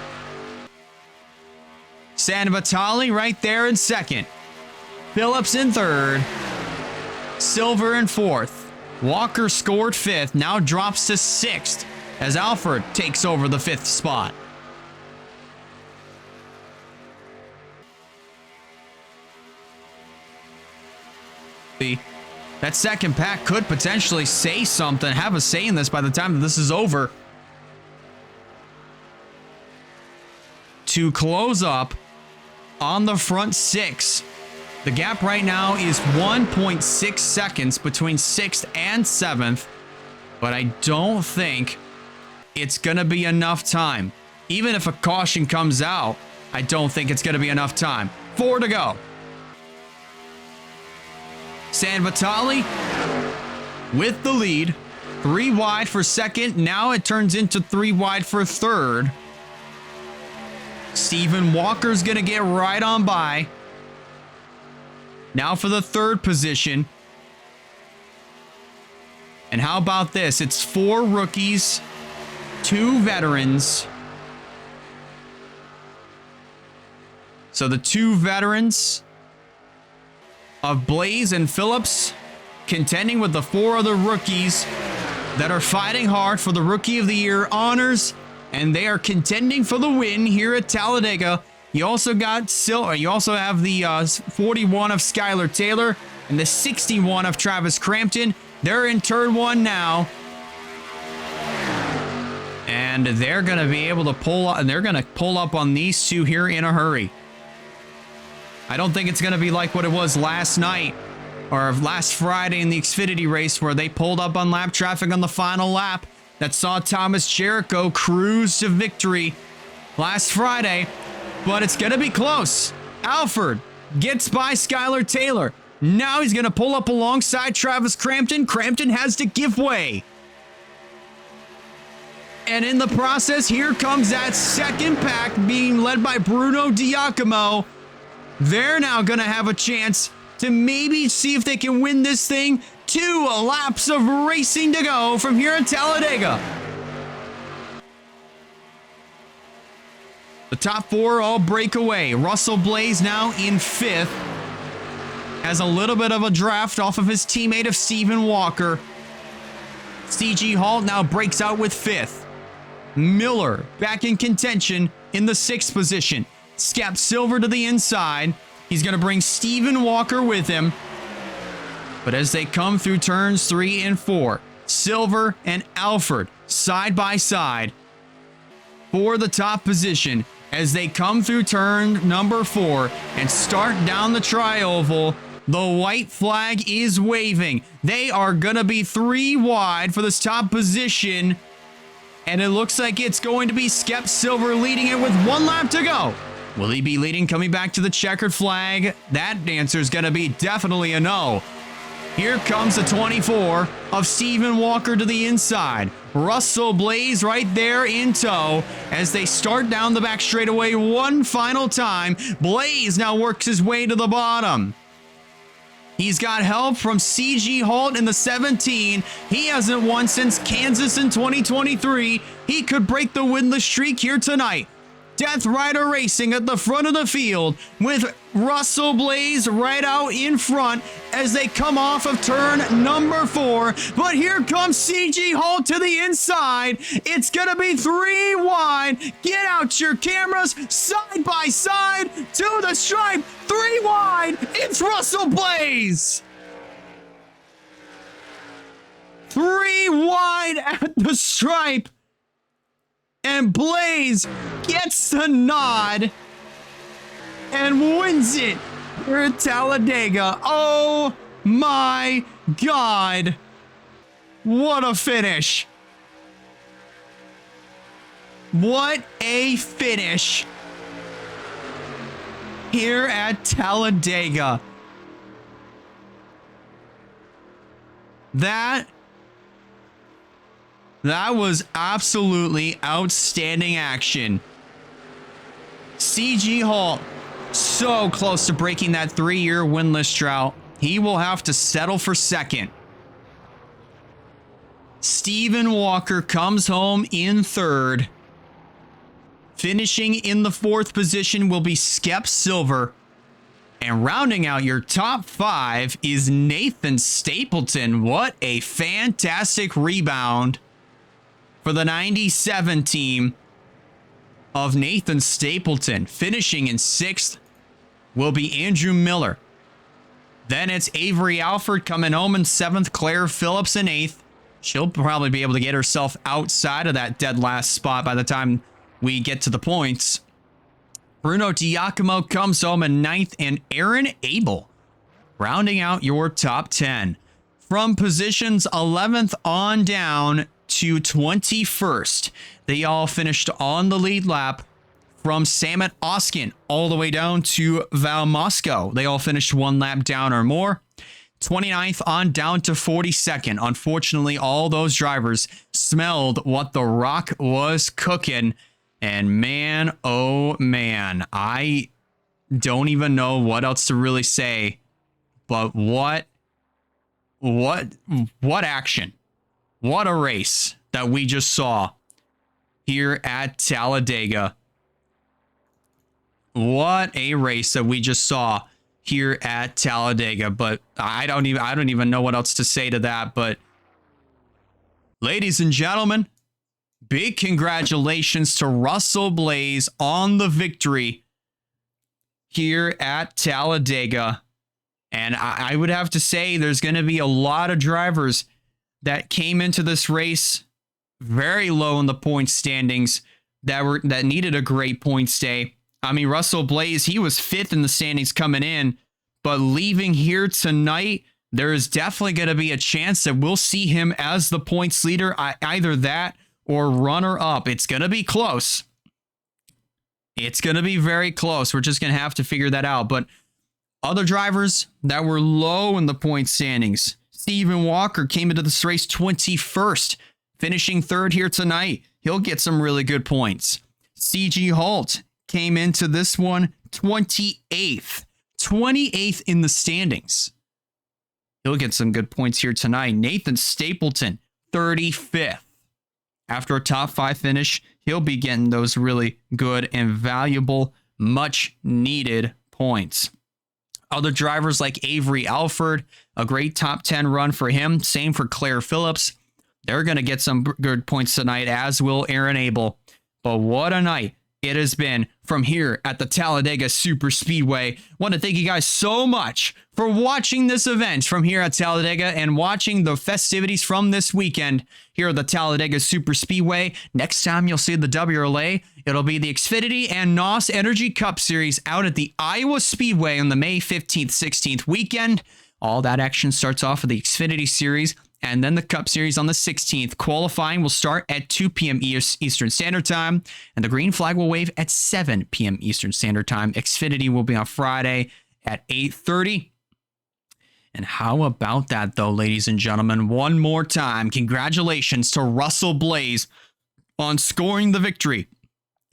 San Vitale right there in second. Phillips in third. Silver in fourth. Walker scored 5th, now drops to 6th as Alford takes over the 5th spot. That second pack could potentially say something, have a say in this by the time that this is over. To close up on the front 6. The gap right now is 1.6 seconds between 6th and 7th, but I don't think it's going to be enough time. Even if a caution comes out, I don't think it's going to be enough time. 4 to go. San Vitale with the lead. 3 wide for second. Now it turns into 3 wide for third. Steven Walker's going to get right on by. Now for the 3rd position. And how about this? It's 4 rookies, 2 veterans. So the 2 veterans of Blaze and Phillips contending with the 4 other rookies that are fighting hard for the Rookie of the Year honors, and they are contending for the win here at Talladega. You also got Silver. You also have the 41 of Skylar Taylor and the 61 of Travis Crampton. They're in turn 1 now, and they're going to be able to pull up. And they're going to pull up on these 2 here in a hurry. I don't think it's going to be like what it was last night or last Friday in the Xfinity race where they pulled up on lap traffic on the final lap that saw Thomas Jericho cruise to victory last Friday. But it's going to be close. Alford gets by Skylar Taylor. Now he's going to pull up alongside Travis Crampton. Crampton has to give way. And in the process, here comes that 2nd pack being led by Bruno Giacomo. They're now going to have a chance to maybe see if they can win this thing. 2 laps of racing to go from here at Talladega. The top 4 all break away. Russell Blaze now in 5th. Has a little bit of a draft off of his teammate of Steven Walker. CG Halt now breaks out with 5th. Miller back in contention in the 6th position. Skep Silver to the inside. He's going to bring Steven Walker with him. But as they come through turns 3 and 4, Silver and Alford side by side for the top position as they come through turn number 4 and start down the tri-oval. The white flag is waving. They are going to be 3 wide for this top position And it looks like it's going to be Skep Silver leading it with 1 lap to go. Will he be leading, coming back to the checkered flag? That answer is going to be definitely a no. Here comes the 24 of Stephen Walker to the inside. Russell Blaze right there in tow as they start down the back straightaway one final time. Blaze now works his way to the bottom. He's got help from CG Holt in the 17. He hasn't won since Kansas in 2023. He could break the winless streak here tonight. Death Rider Racing at the front of the field with Russell Blaze right out in front as they come off of turn number 4. But here comes CG Holt to the inside. It's going to be 3 wide. Get out your cameras side by side to the stripe. 3 wide. It's Russell Blaze. 3 wide at the stripe. And Blaze gets the nod and wins it here at Talladega. Oh my God. What a finish. What a finish here at Talladega. That was absolutely outstanding action. CG Holt, so close to breaking that 3-year winless drought. He will have to settle for second. Stephen Walker comes home in 3rd. Finishing in the 4th position will be Skep Silver. And rounding out your top 5 is Nathan Stapleton. What a fantastic rebound for the 97 team of Nathan Stapleton. Finishing in 6th will be Andrew Miller. Then it's Avery Alford coming home in 7th. Claire Phillips in 8th. She'll probably be able to get herself outside of that dead last spot by the time we get to the points. Bruno Diacomo comes home in 9th, and Aaron Abel rounding out your top 10. From positions 11th on down to 21st, they all finished on the lead lap. From Samet Oskin all the way down to Val Moscow, they all finished 1 lap down or more. 29th on down to 42nd. Unfortunately, all those drivers smelled what the Rock was cooking. And man, oh man, I don't even know what else to really say. But what action. What a race that we just saw here at Talladega. What a race that we just saw here at Talladega. But I don't even know what else to say to that. But ladies and gentlemen, big congratulations to Russell Blaze on the victory here at Talladega. And I would have to say there's going to be a lot of drivers that came into this race very low in the point standings that needed a great points day. I mean, Russell Blaze, he was 5th in the standings coming in, but leaving here tonight, there is definitely going to be a chance that we'll see him as the points leader, either that or runner up. It's going to be close. It's going to be very close. We're just going to have to figure that out. But other drivers that were low in the point standings, Stephen Walker came into this race 21st, finishing 3rd here tonight. He'll get some really good points. CG Holt came into this one 28th. 28th in the standings. He'll get some good points here tonight. Nathan Stapleton, 35th. After a top 5 finish, he'll be getting those really good and valuable, much needed points. Other drivers like Avery Alford, a great top 10 run for him. Same for Claire Phillips. They're going to get some good points tonight, as will Aaron Abel. But what a night it has been from here at the Talladega Super Speedway. Want to thank you guys so much for watching this event from here at Talladega and watching the festivities from this weekend here at the Talladega Super Speedway. Next time you'll see the WRLA, it'll be the Xfinity and NOS Energy Cup Series out at the Iowa Speedway on the May 15th, 16th weekend. All that action starts off with the Xfinity Series and then the Cup Series on the 16th. Qualifying will start at 2 p.m. Eastern Standard Time, and the green flag will wave at 7 p.m. Eastern Standard Time. Xfinity will be on Friday at 8:30. And how about that, though, ladies and gentlemen? One more time, congratulations to Russell Blaze on scoring the victory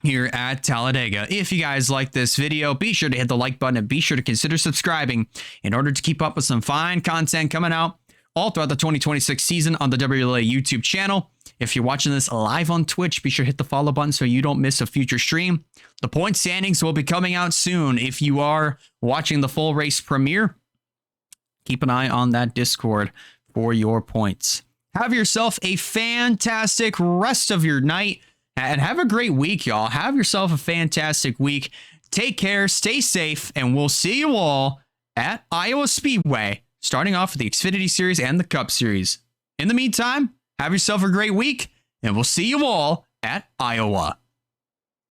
here at Talladega. If you guys like this video, be sure to hit the like button and be sure to consider subscribing in order to keep up with some fine content coming out all throughout the 2026 season on the WRLA YouTube channel. If you're watching this live on Twitch, be sure to hit the follow button so you don't miss a future stream. The point standings will be coming out soon. If you are watching the full race premiere, keep an eye on that Discord for your points. Have yourself a fantastic rest of your night and have a great week, y'all. Have yourself a fantastic week. Take care, stay safe, and we'll see you all at Iowa Speedway, starting off with the Xfinity Series and the Cup Series. In the meantime, have yourself a great week, and we'll see you all at Iowa.